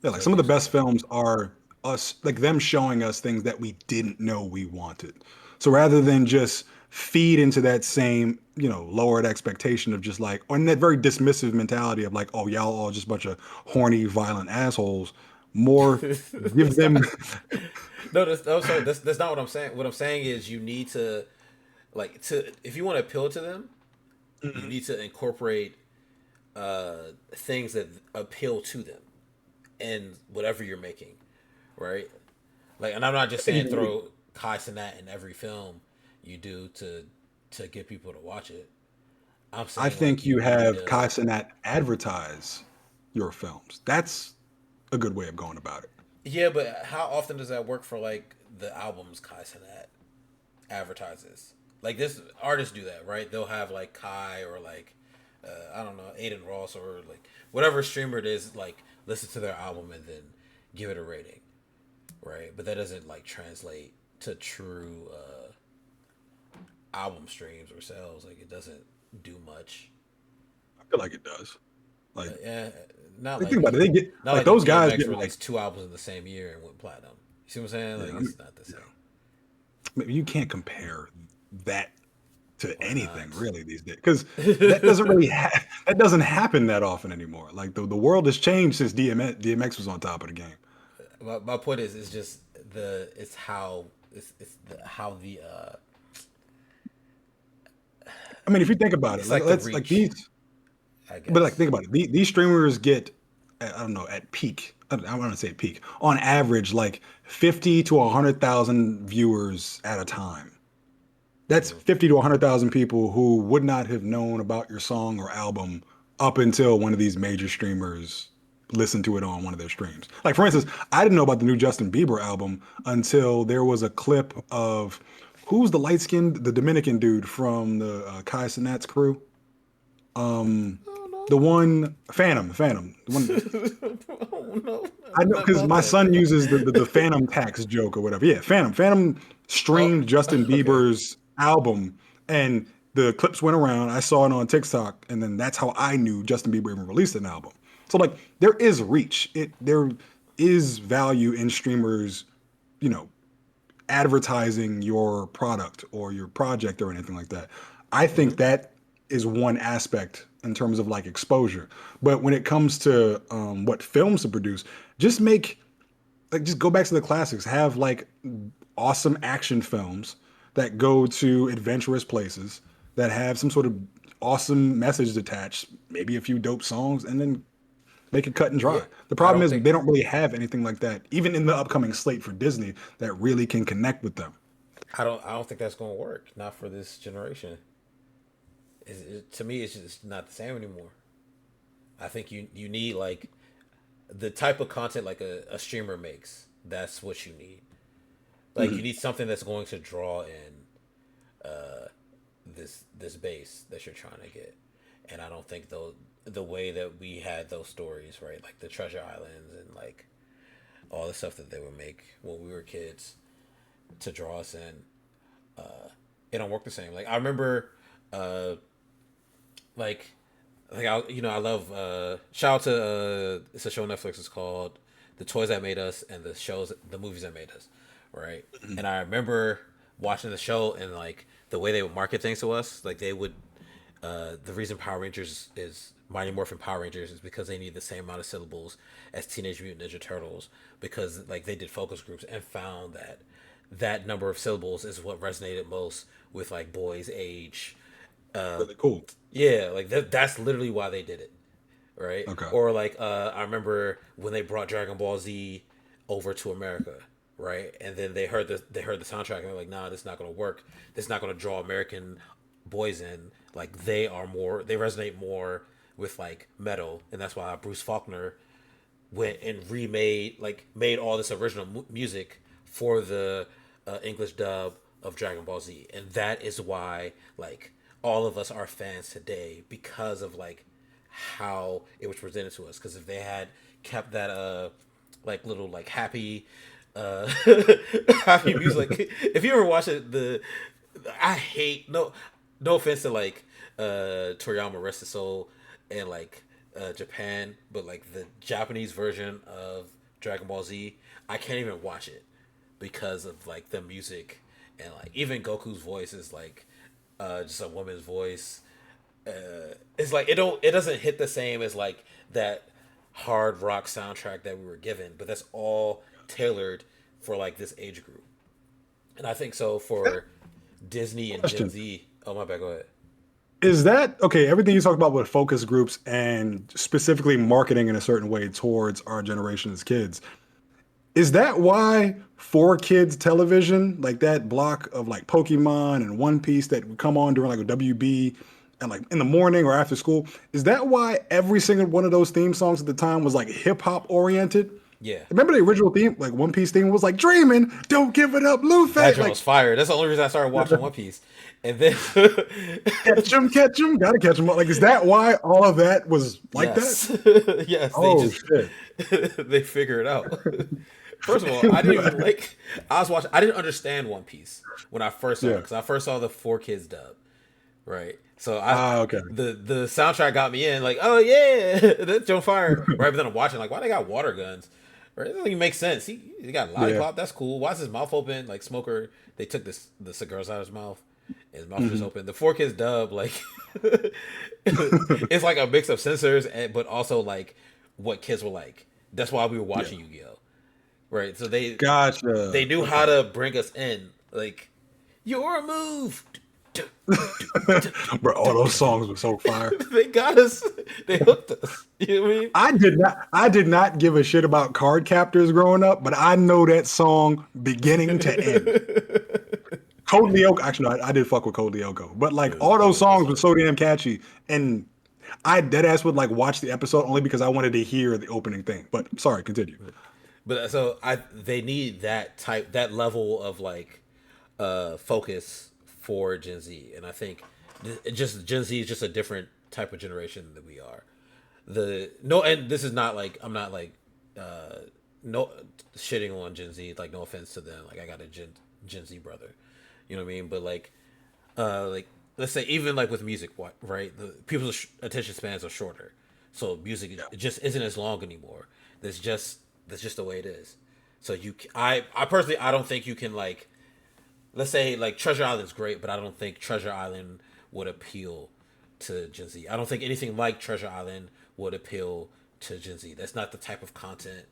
Yeah, like Sorry, some what of the you saying? best films are us, like them showing us things that we didn't know we wanted. So rather than just feed into that same, lowered expectation of just like, or in that very dismissive mentality of like, oh, y'all all just a bunch of horny, violent assholes, more give them, Stop. No, oh, sorry. That's not what I'm saying. What I'm saying is you need to like to if you want to appeal to them, you need to incorporate things that appeal to them in whatever you're making, right? Like, and I'm not just saying throw Kai Cenat in every film you do to get people to watch it. I'm I saying like think you you need have to. Kai Cenat advertise your films. That's a good way of going about it. Yeah, but how often does that work for like the albums Kai Cenat advertises? Like this artists do that, right? They'll have like Kai or like I don't know Aiden Ross or like whatever streamer it is. Like listen to their album and then give it a rating, right? But that doesn't like translate to true album streams or sales. Like it doesn't do much. I feel like it does. Like, Yeah, not think like about it. They get not like like the those guys DMX get like, released two albums in the same year and went platinum. You see what I'm saying? yeah, Like I mean, it's not the yeah. same. You can't compare that to Why anything not? really these days because that doesn't happen that often anymore. Like the world has changed since DMX was on top of the game. My point is, it's just it's how how I mean, if you think about it, it's like like the let's like reach, these, I but like guess. think about it. These streamers get, I don't know, at peak. I want to say peak on average, like 50 to 100,000 viewers at a time. That's Mm-hmm. 50 to 100,000 people who would not have known about your song or album up until one of these major streamers listened to it on one of their streams. Like, for instance, I didn't know about the new Justin Bieber album until there was a clip of who's the light skinned, the Dominican dude from the Kai Cenat's crew? Oh no, The one, Phantom, the one. oh no, I know nothing because about my that. son uses the Phantom tax joke or whatever. Yeah, Phantom. Phantom Oh, streamed Justin okay. Bieber's album, and the clips went around. I saw it on TikTok, and then that's how I knew Justin Bieber even released an album. So like, there is reach. There is value in streamers, you know, advertising your product or your project or anything like that. I think Mm-hmm. that is one aspect in terms of like exposure. But when it comes to what films to produce, just make like just go back to the classics. Have like awesome action films that go to adventurous places that have some sort of awesome message attached, maybe a few dope songs, and then make it cut and Yeah, dry. The I problem don't is think they don't really have anything like that, even in the upcoming slate for Disney, that really can connect with them. I don't think that's gonna work. Not for this generation. To me, it's just not the same anymore. I think you need like the type of content like a streamer makes. That's what you need. Like you Mhm. need something that's going to draw in this base that you're trying to get. And I don't think the way that we had those stories, right, like the Treasure Islands and like all the stuff that they would make when we were kids to draw us in, it don't work the same. Like I remember, uh, like I love shout out to it's a show on Netflix. It's called The Toys That Made Us and the movies that made us, right? Mhm. And I remember watching the show and like the way they would market things to us, like they would the reason Power Rangers is Mighty Morphin Power Rangers is because they need the same amount of syllables as Teenage Mutant Ninja Turtles because like they did focus groups and found that that number of syllables is what resonated most with like boys age. Really cool. Yeah, like that's literally why they did it, right? Okay. Or like I remember when they brought Dragon Ball Z over to America, right? And then they heard the soundtrack and they're like, nah, this is not gonna work. This is not gonna draw American boys in. Like they resonate more with like metal, and that's why Bruce Faulkner went and made all this original music for the English dub of Dragon Ball Z, and that is why like all of us are fans today because of like how it was presented to us. Because if they had kept that like little like happy uh happy music, like if you ever watch it, the I hate no offense to like Toriyama rest his soul and like Japan, but like the Japanese version of Dragon Ball Z, I can't even watch it because of like the music and like even Goku's voice is like just a woman's voice. It's like it doesn't hit the same as like that hard rock soundtrack that we were given, but that's all tailored for like this age group. And I think so for Disney and Gen Question. Z. Oh my bad, go ahead. Is that okay? Everything you talk about with focus groups and specifically marketing in a certain way towards our generation as kids, is that why for kids television, like that block of like Pokemon and One Piece that would come on during like a WB and like in the morning or after school, is that why every single one of those theme songs at the time was like hip hop oriented? Yeah, Remember the original theme, like One Piece theme was like dreaming, don't give it up, that Luffy. joint was Like fire. That's the only reason I started watching One Piece. And then catch 'em, gotta catch 'em. Like, is that why all of that was like that? yes, yes, they Oh just shit. they figure it out. First of all, I didn't even like. I was watching. I didn't understand One Piece when I first saw it Yeah. because I first saw the Four Kids dub, right? So Okay. the soundtrack got me in. Like, oh yeah, that's Joe Fire, right? But then I'm watching like, why they got water guns? Right? It doesn't even make sense. He got a Yeah. lollipop. That's cool. Why is his mouth open? Like Smoker, they took the cigars out of his mouth. And his mouth was just Mhm. open. The Four Kids dub, like, it's like a mix of censors, but also like what kids were like. That's why we were Yeah. watching Yu Gi Oh. Right? So they Gotcha. knew how Okay. to bring us in. Like, your move. Bro, all those songs were so fire. They got us. They hooked us. You know what I mean? I did not give a shit about card captors growing up, but I know that song beginning to end. Code Lyoko, actually, no, I did fuck with Code Lyoko, but like all That those was a good songs were song. so damn catchy, and I dead ass would like watch the episode only because I wanted to hear the opening thing. But sorry, continue. But so I they need that level of like focus for Gen Z, and I think just Gen Z is just a different type of generation that we are. The no, and this is not like I'm not like uh no shitting on Gen Z. Like no offense to them. Like I got a Gen Z brother, you know what I mean. But like let's say even like with music, right? The people's attention spans are shorter, so music Yeah. it just isn't as long anymore. That's just the way it is. So I personally I don't think you can like let's say like Treasure Island's great, but I don't think Treasure Island would appeal to Gen Z. I don't think anything like Treasure Island would appeal to Gen Z. That's not the type of content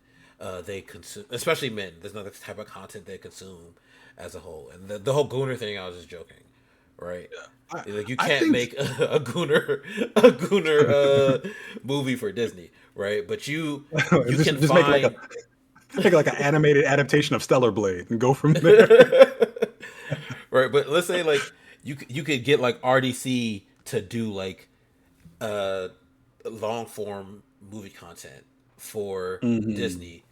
they consume, especially men. That's not the type of content they consume as a whole. And the whole Gooner thing, I was just joking, right? I, Like you I can't think make a Gooner movie for Disney, right? But you can just find make like an animated adaptation of Stellar Blade and go from there. right. But let's say like you could get like RDC to do like uh long form movie content for Hmm. Disney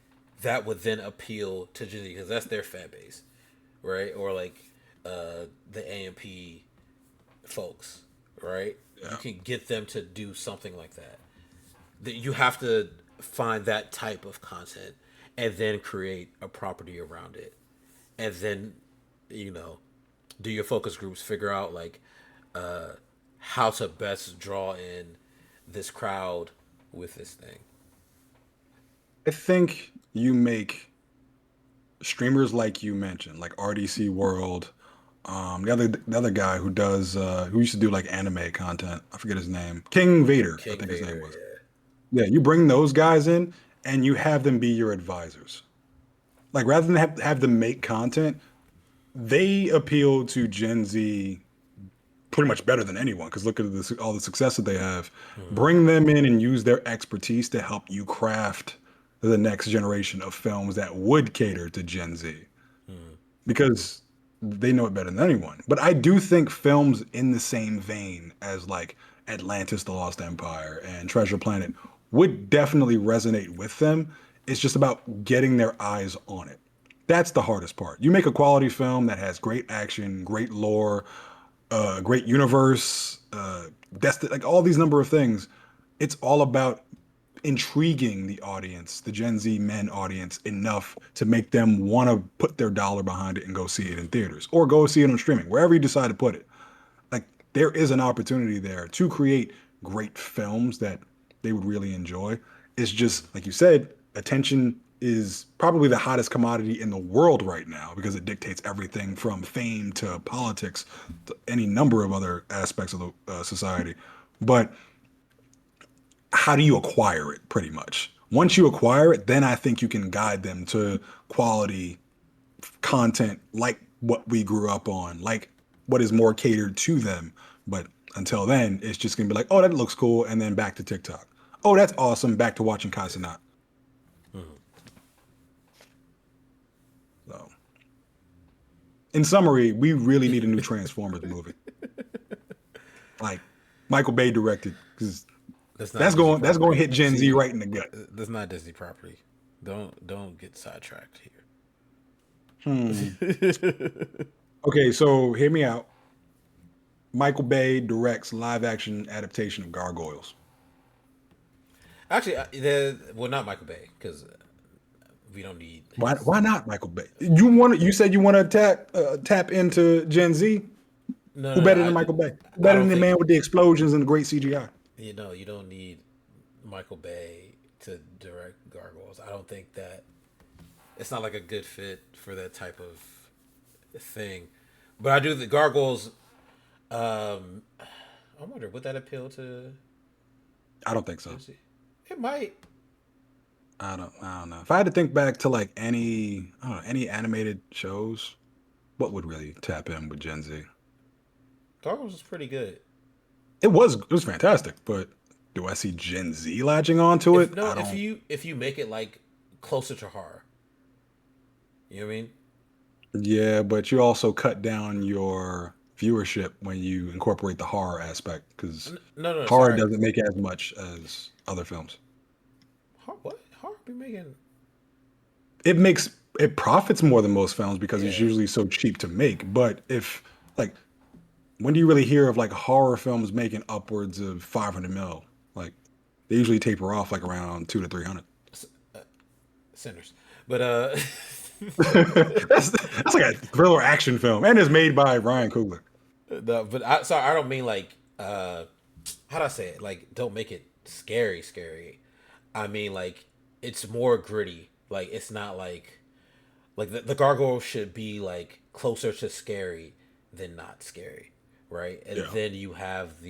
that would then appeal to Disney because that's their fan base, right? Or like the AMP folks, right? You Yeah. can get them to do something like that. That you have to find that type of content and then create a property around it, and then you know do your focus groups, figure out like how to best draw in this crowd with this thing. I think you make streamers like you mentioned, like RDC World, the other guy who used to do like anime content. I forget his name. King Vader, I King think his name Vader, was. yeah. Yeah, you bring those guys in and you have them be your advisors. Like rather than have them make content, they appeal to Gen Z pretty much better than anyone because look at all the success that they have. Mm-hmm. Bring them in and use their expertise to help you craft the next generation of films that would cater to Gen Z Mm-hmm. because they know it better than anyone. But I do think films in the same vein as like Atlantis, The Lost Empire, and Treasure Planet would definitely resonate with them. It's just about getting their eyes on it. That's the hardest part. You make a quality film that has great action, great lore, great universe, like all these number of things. It's all about intriguing the audience, the Gen Z men audience, enough to make them want to put their dollar behind it and go see it in theaters or go see it on streaming, wherever you decide to put it. Like there is an opportunity there to create great films that they would really enjoy. It's just like you said, attention is probably the hottest commodity in the world right now because it dictates everything from fame to politics to any number of other aspects of the society. But how do you acquire it pretty much? Once you Mm-hmm. acquire it, then I think you can guide them to quality content like what we grew up on, like what is more catered to them. But until then, it's just gonna be like, oh, that looks cool, and then back to TikTok. Oh, that's awesome. Back to watching Casanat. Mm-hmm. So, in summary, we really need a new Transformers movie, like Michael Bay directed, because That's not that's Disney going to property. hit Gen Z See, right in the gut. that's not Disney property. Don't get sidetracked Hmm. here. Okay, so hear me out. Michael Bay directs live action adaptation of Gargoyles. Actually, well, not Michael Bay because we don't need his. Why not Michael Bay? You said you want to tap into Gen Z. No, Who no, better than Michael Bay? Who I better don't than the think man with the explosions and the great CGI? you don't need Michael Bay to direct Gargoyles. I don't think that it's not like a good fit for that type of thing. But I do the Gargoyles. Um, I wonder would that appeal to I don't think so. Gen Z? It might. I don't know. If I had to think back to like I don't know, any animated shows, what would really tap in with Gen Z? Gargoyles is pretty good. It was fantastic, but do I see Gen Z latching onto If it? no, I don't. if you make it like closer to horror, you know what I mean? Yeah, but you also cut down your viewership when you incorporate the horror aspect because No, no, horror sorry. doesn't make as much as other films. What horror be making? It profits more than most films because it's Yeah. usually so cheap to make. But if like when do you really hear of like horror films making upwards of 500 mil? Like they usually taper off like around 2 to 300. Sinners. But That's like a thriller action film, and it's made by Ryan Coogler. no, but I sorry, I don't mean like how do I say it? Like don't make it scary. I mean like it's more gritty. Like it's not like the gargoyle should be like closer to scary than not scary, right? And Yeah, then you have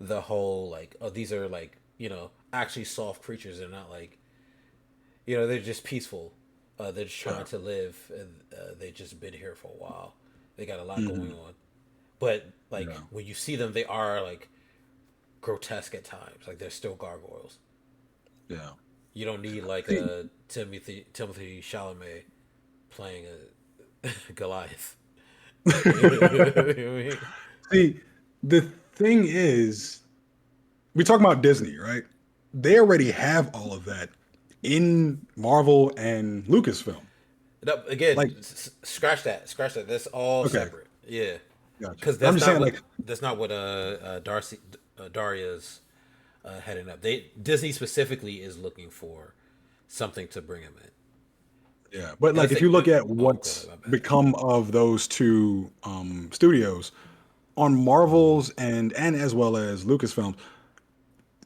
the whole like oh these are like actually soft creatures. They're not like they're just peaceful. They're just trying yeah. to live, and they just been here for a while. They got a lot going Hmm. on. But like Yeah. when you see them, they are like grotesque at times. Like they're still gargoyles. Yeah. You don't need like See, a Timothy Chalamet playing a Goliath. You know what I mean? see, the thing is, we talk about Disney, right? They already have all of that in Marvel and Lucasfilm. No, again, Like, scratch that. Scratch that. That's all okay, separate. Yeah, gotcha. because But I'm that's just not saying, what like, Darcy Daria's heading up. They Disney specifically is looking for something to bring him in. yeah. But And like, let's if say, you look at oh, go ahead, what's my bad. become of those two studios on Marvel's and as well as Lucasfilm,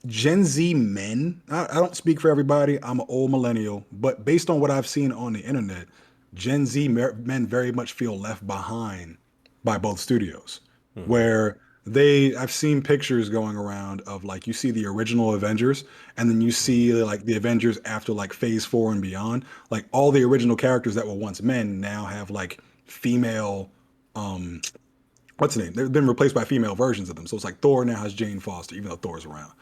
Gen Z men, I don't speak for everybody. I'm an old millennial, but based on what I've seen on the internet, Gen Z men very much feel left behind by both studios. Where I've seen pictures going around of like you see the original Avengers, and then you see like the Avengers after like Phase 4 and beyond. Like all the original characters that were once men now have like female what's the name? They've been replaced by female versions of them. So it's like Thor now has Jane Foster, even though Thor's around.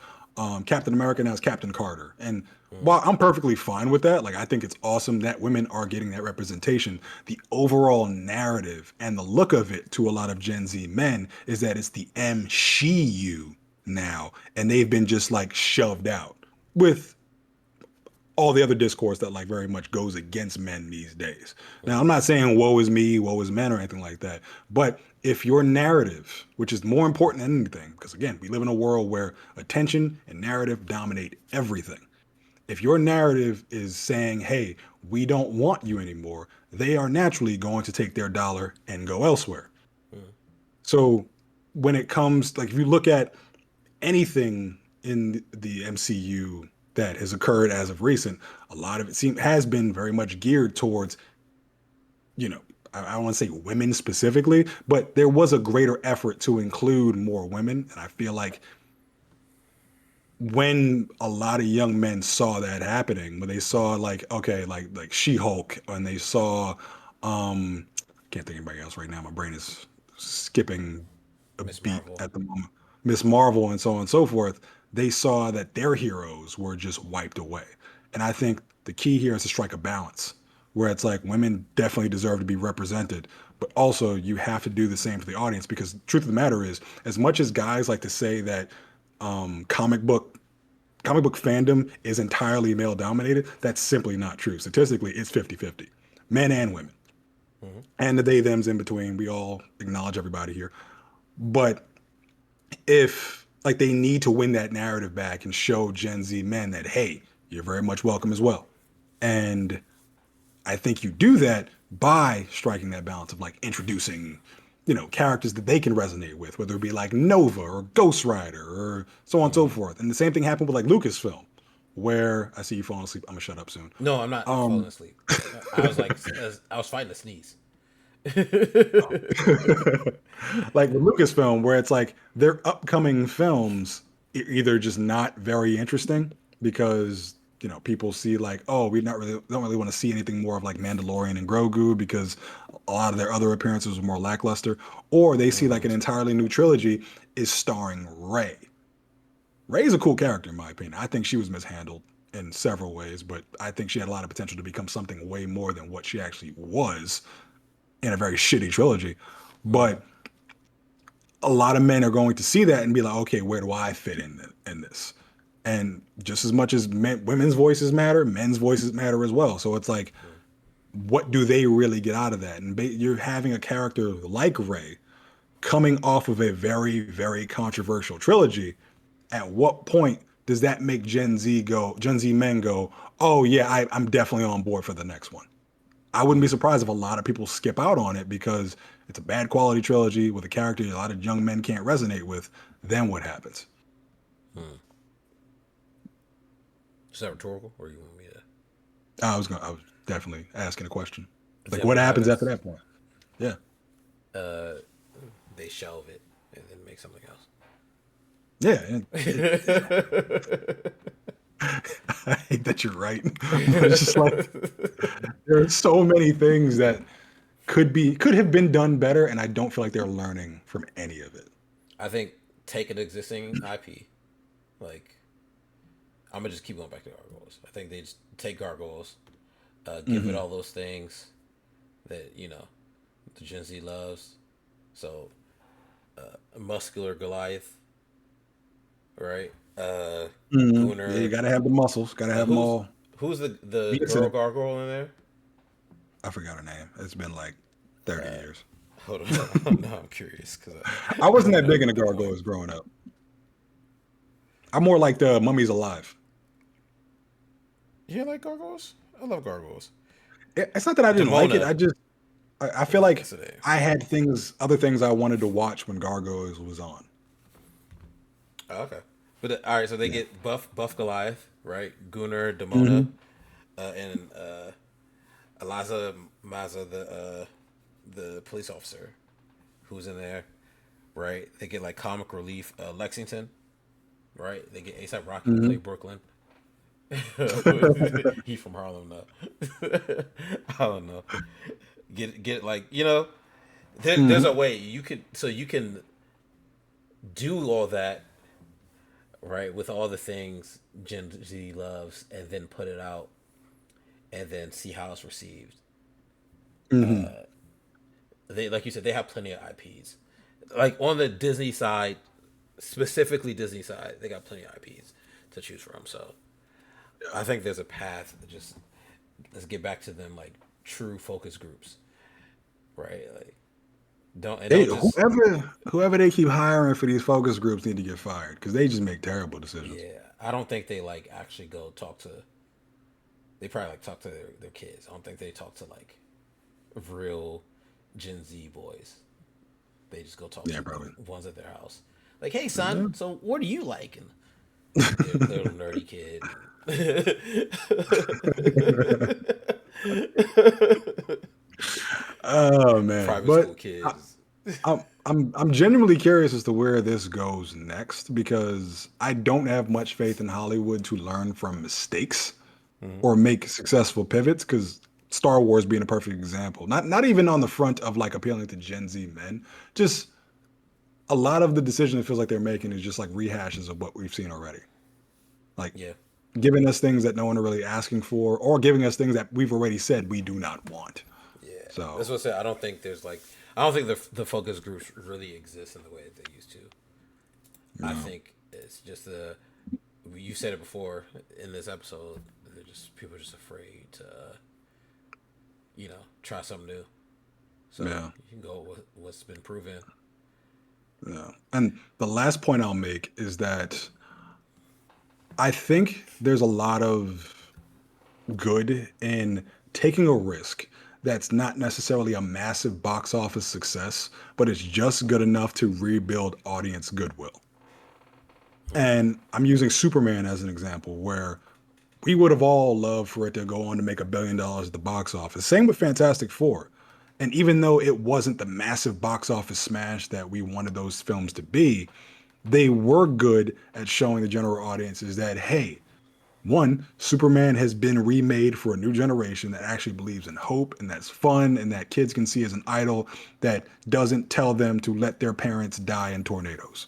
Captain America now has Captain Carter. And while I'm perfectly fine with that, like I think it's awesome that women are getting that representation. The overall narrative and the look of it to a lot of Gen Z men is that it's the MCU now, and they've been just like shoved out with all the other discourse that like very much goes against men these days. Now, I'm not saying woe is me, woe is men or anything like that, but if your narrative, which is more important than anything, because again, we live in a world where attention and narrative dominate everything. If your narrative is saying, "Hey, we don't want you anymore," they are naturally going to take their dollar and go elsewhere. So, when it comes like if you look at anything in the MCU that has occurred as of recent, a lot of it has been very much geared towards, you know, I don't want to say women specifically, but there was a greater effort to include more women. And I feel like when a lot of young men saw that happening, when they saw like, okay, like She-Hulk, and they saw can't think of anybody else right now. My brain is skipping a Miss beat Marvel. at the moment. Miss Marvel and so on and so forth. They saw that their heroes were just wiped away. And I think the key here is to strike a balance where it's like women definitely deserve to be represented, but also you have to do the same for the audience because the truth of the matter is, as much as guys like to say that um, comic book comic book fandom is entirely male dominated, that's simply not true. Statistically, it's 50-50, men and women. Mm-hmm. And the they thems in between. We all acknowledge everybody here. But if like they need to win that narrative back and show Gen Z men that, hey, you're very much welcome as well. And I think you do that by striking that balance of like introducing, characters that they can resonate with, whether it be like Nova or Ghost Rider or so on and so Mm-hmm. forth. And the same thing happened with like Lucasfilm, where I see you falling asleep. I'm gonna shut up soon. No, I'm not falling Um, asleep. I was like, I was fighting a sneeze. like with Lucasfilm, where it's like their upcoming films either just not very interesting because people see like, oh, we not really don't really want to see anything more of like Mandalorian and Grogu because a lot of their other appearances were more lackluster, or they see like Mm-hmm. an entirely new trilogy is starring Rey. Rey's a cool character in my opinion. I think she was mishandled in several ways, but I think she had a lot of potential to become something way more than what she actually was in a very shitty trilogy. Mm-hmm. But a lot of men are going to see that and be like, okay, where do I fit in this? And just as much as women's voices matter, men's voices matter as well. So it's like, what do they really get out of that? And you're having a character like Ray coming off of a very, very controversial trilogy. At what point does that make Gen Z men go, oh yeah, I'm definitely on board for the next one? I wouldn't be surprised if a lot of people skip out on it because it's a bad quality trilogy with a character a lot of young men can't resonate with. Then what happens? Mm-hmm. Is that rhetorical, or you want me to? I was definitely asking a question. Like, Then what what happens after happens? that point? Yeah, Uh, they shelve it and then make something else. yeah. I hate that you're right, but it's just like there are so many things that could have been done better, and I don't feel like they're learning from any of it. I think take an existing IP, like I'm gonna just keep going back to Gargoyles. I think they just take Gargoyles, give it Hmm. all those things that the Gen Z loves. So a muscular Goliath, right? Hmm. Yeah, you Gunner. gotta have the muscles, gotta have them Who's all. the girl Decent. gargoyle in there? I forgot her name. It's been like 30 years. Hold on, no, I'm curious because I I wasn't don't that know big into at the point. gargoyles growing up. I'm more like the mummies alive. You like gargoyles? I love gargoyles. It's not that I didn't like it. Demona, I feel like that's the name. I had other things I wanted to watch when Gargoyles was on. Oh, okay, but all right, so they Yeah. get Buff Goliath, right? Gunner, Demona, Hmm. and Eliza Maza, the police officer who's in there, right? They get like comic relief, Lexington, right? They get ASAP Rocky to play Hmm. Brooklyn. He from Harlem now. I don't know. Get like there's a Hmm. way you can do all that right with all the things Gen Z loves and then put it out and then see how it's received. Hmm. They like you said they have plenty of IPs. Like on the Disney side, specifically Disney side, they got plenty of IPs to choose from. So I think there's a path. Just let's get back to them like true focus groups, right? Like They don't just whoever they keep hiring for these focus groups need to get fired because they just make terrible decisions. yeah. I don't think they like actually go talk to. They probably like talk to their kids. I don't think they talk to like real Gen Z boys. They just go talk Yeah, to the probably. ones at their house. Like, hey son, Yeah. so what do you like? And their little nerdy kid. Oh man, Private school but kids. I'm genuinely curious as to where this goes next because I don't have much faith in Hollywood to learn from mistakes Mm-hmm. or make successful pivots because Star Wars being a perfect example. Not even on the front of like appealing to Gen Z men, just a lot of the decision it feels like they're making is just like rehashes of what we've seen already. Like Yeah, giving us things that no one are really asking for, or giving us things that we've already said we do not want. yeah. That's So what I said. I don't think there's like I don't think the focus groups really exist in the way that they used to. I no, think it's just a you said it before in this episode. They're just people are just afraid to try something new. So yeah, you can go with what's been proven. yeah. And the last point I'll make is that I think there's a lot of good in taking a risk that's not necessarily a massive box office success, but it's just good enough to rebuild audience goodwill. And I'm using Superman as an example where we would have all loved for it to go on to make $1 billion at the box office. Same with Fantastic Four. And even though it wasn't the massive box office smash that we wanted those films to be, they were good at showing the general audiences that, hey, one, Superman has been remade for a new generation that actually believes in hope and that's fun and that kids can see as an idol that doesn't tell them to let their parents die in tornadoes.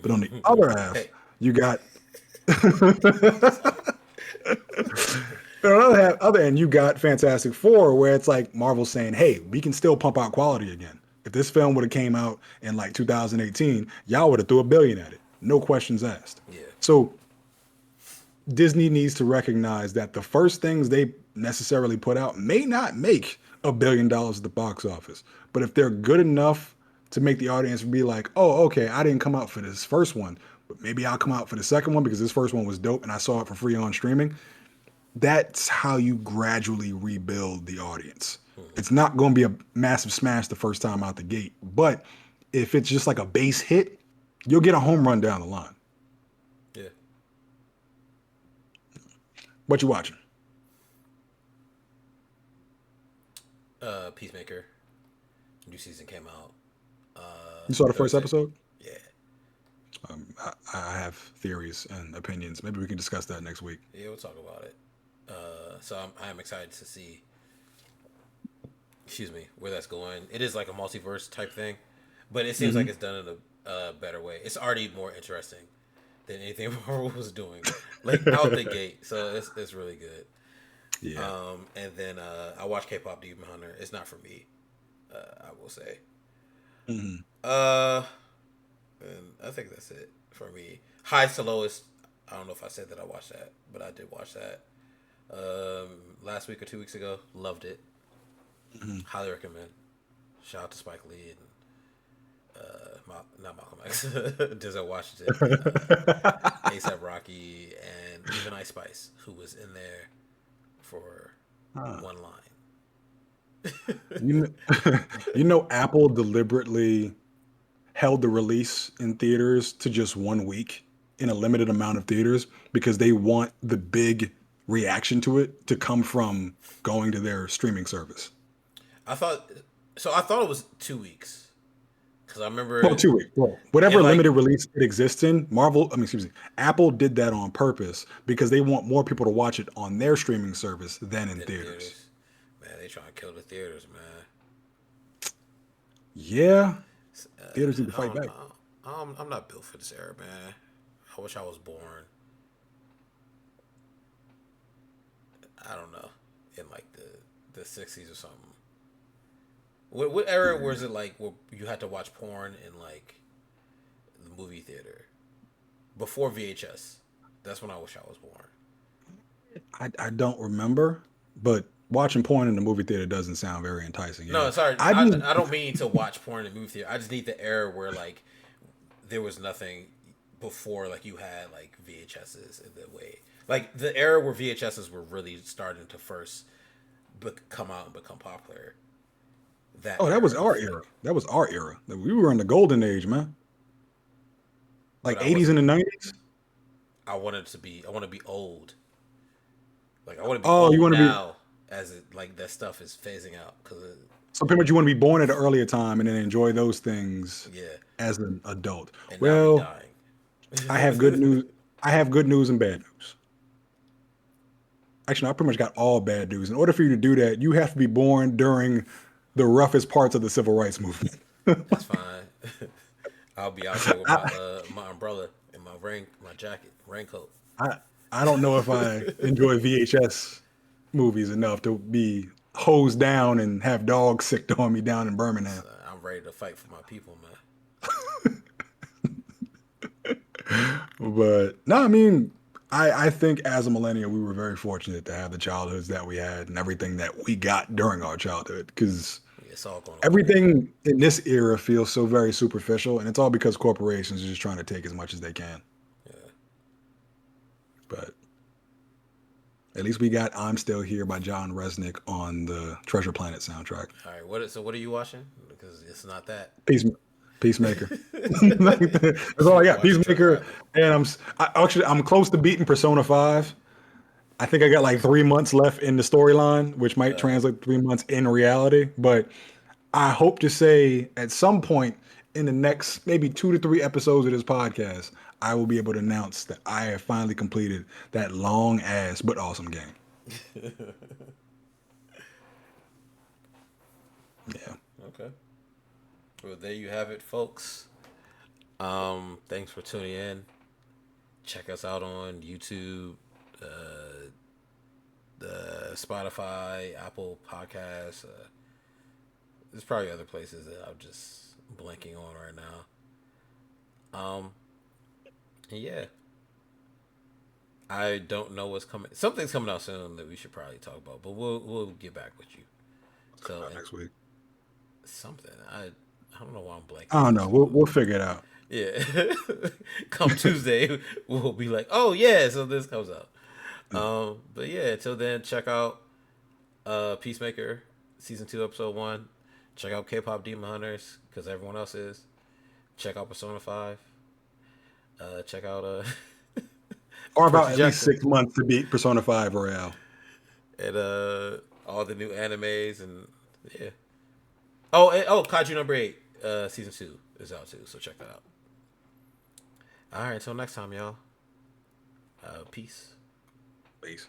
But on the other half, Hey, you got but on the other end, you got Fantastic Four, where it's like Marvel saying, "Hey, we can still pump out quality again. If this film would have came out in like 2018, y'all would have threw $1 billion at it, no questions asked." yeah, So Disney needs to recognize that the first things they necessarily put out may not make $1 billion at the box office, but if they're good enough to make the audience be like, "Oh, okay, I didn't come out for this first one, but maybe I'll come out for the second one because this first one was dope and I saw it for free on streaming." That's how you gradually rebuild the audience. It's not going to be a massive smash the first time out the gate, but if it's just like a base hit, you'll get a home run down the line. yeah. What you watching? Peacemaker new season came out You saw the first Thursday. episode? Yeah, I have theories and opinions. Maybe we can discuss that next week. yeah. We'll talk about it. So I am excited to see. excuse me, where that's going. It is like a multiverse type thing, but it seems like Hmm. it's done in a better way. It's already more interesting than anything Marvel was doing, like out the gate. So it's really good. Yeah. And then I watch K-pop Demon Hunter. It's not for me, I will say. Hmm. Uh, and I think that's it for me. Highest to lowest. I don't know if I said that I watched that, but I did watch that last week or 2 weeks ago. Loved it. Hmm. Highly recommend. Shout out to Spike Lee and not Malcolm X, Denzel Washington, ASAP Rocky, and even Ice Spice, who was in there for Huh. one line. You know, Apple deliberately held the release in theaters to just 1 week in a limited amount of theaters because they want the big reaction to it to come from going to their streaming service. I thought so. I thought it was 2 weeks because I Well, remember 2 weeks. Well, in whatever like limited release it exists in, excuse me, Apple did that on purpose because they want more people to watch it on their streaming service than in in theaters. theaters. Man, they trying to kill the theaters, man. Yeah, theaters need to I fight don't. back. I'm not built for this era, man. I wish I was born. I don't know, in like the '60s or something. What era was Yeah. it like where you had to watch porn in like the movie theater before VHS? That's when I wish I was born. I don't remember, but watching porn in the movie theater doesn't sound very enticing No, either. sorry, I just I don't mean to watch porn in the movie theater. I just need the era where like there was nothing before like you had like VHSs in the way like the era where VHSs were really starting to first come out and become popular. That Oh, that was era our of era. like, That was our era. We were in the golden age, man. but Like 80s and the 90s. I want to be old. Like I want to be Oh, you old want to be now as it like that stuff is phasing out because so pretty much you want to be born at an earlier time and then enjoy those things yeah, as an adult. and not be Well, dying. I have good news. I have good news and bad news. Actually, no, I pretty much got all bad news. In order for you to do that, you have to be born during the roughest parts of the civil rights movement. That's fine. I'll be out there with I, my umbrella and my jacket, raincoat. I I don't know if I enjoy VHS movies enough to be hosed down and have dogs sicked on me down in Birmingham. So I'm ready to fight for my people, man. But no, I mean, I think as a millennial, we were very fortunate to have the childhoods that we had and everything that we got during our childhood. Because Yeah, it's all going away now. everything in this era feels so very superficial, and it's all because corporations are just trying to take as much as they can. Yeah. But at least we got "I'm Still Here" by John Resnick on the Treasure Planet soundtrack. All right. What are you watching? Because it's not that. Peace, Peacemaker. That's all I You got. watching Treasure Peacemaker, Island? and actually I'm close to beating Persona 5. I think I got like 3 months left in the storyline, which might translate to 3 months in reality. But I hope to say at some point in the next maybe 2 to 3 episodes of this podcast, I will be able to announce that I have finally completed that long ass but awesome game. Yeah. Okay. Well, there you have it, folks. Thanks for tuning in. Check us out on YouTube, the Spotify, Apple Podcasts. There's probably other places that I'm just blanking on right now. Um, yeah, I don't know what's coming. Something's coming out soon that we should probably talk about, but we'll get back with you. What's coming So out and next week? something I don't know why I'm blanking I on don't know. this We'll one. we'll figure it out. Yeah, come Tuesday we'll be like, oh yeah, so this comes out. But yeah, until then, check out Peacemaker season 2 episode 1. Check out K-pop Demon Hunters because everyone else is. Check out Persona 5. Check out Or about Percy at least Jackson 6 months to beat Persona 5 Royale. and all the new animes and yeah. Oh, Kaiju number 8 season 2 is out too, so check that out. All right, until next time, y'all. Peace. Peace.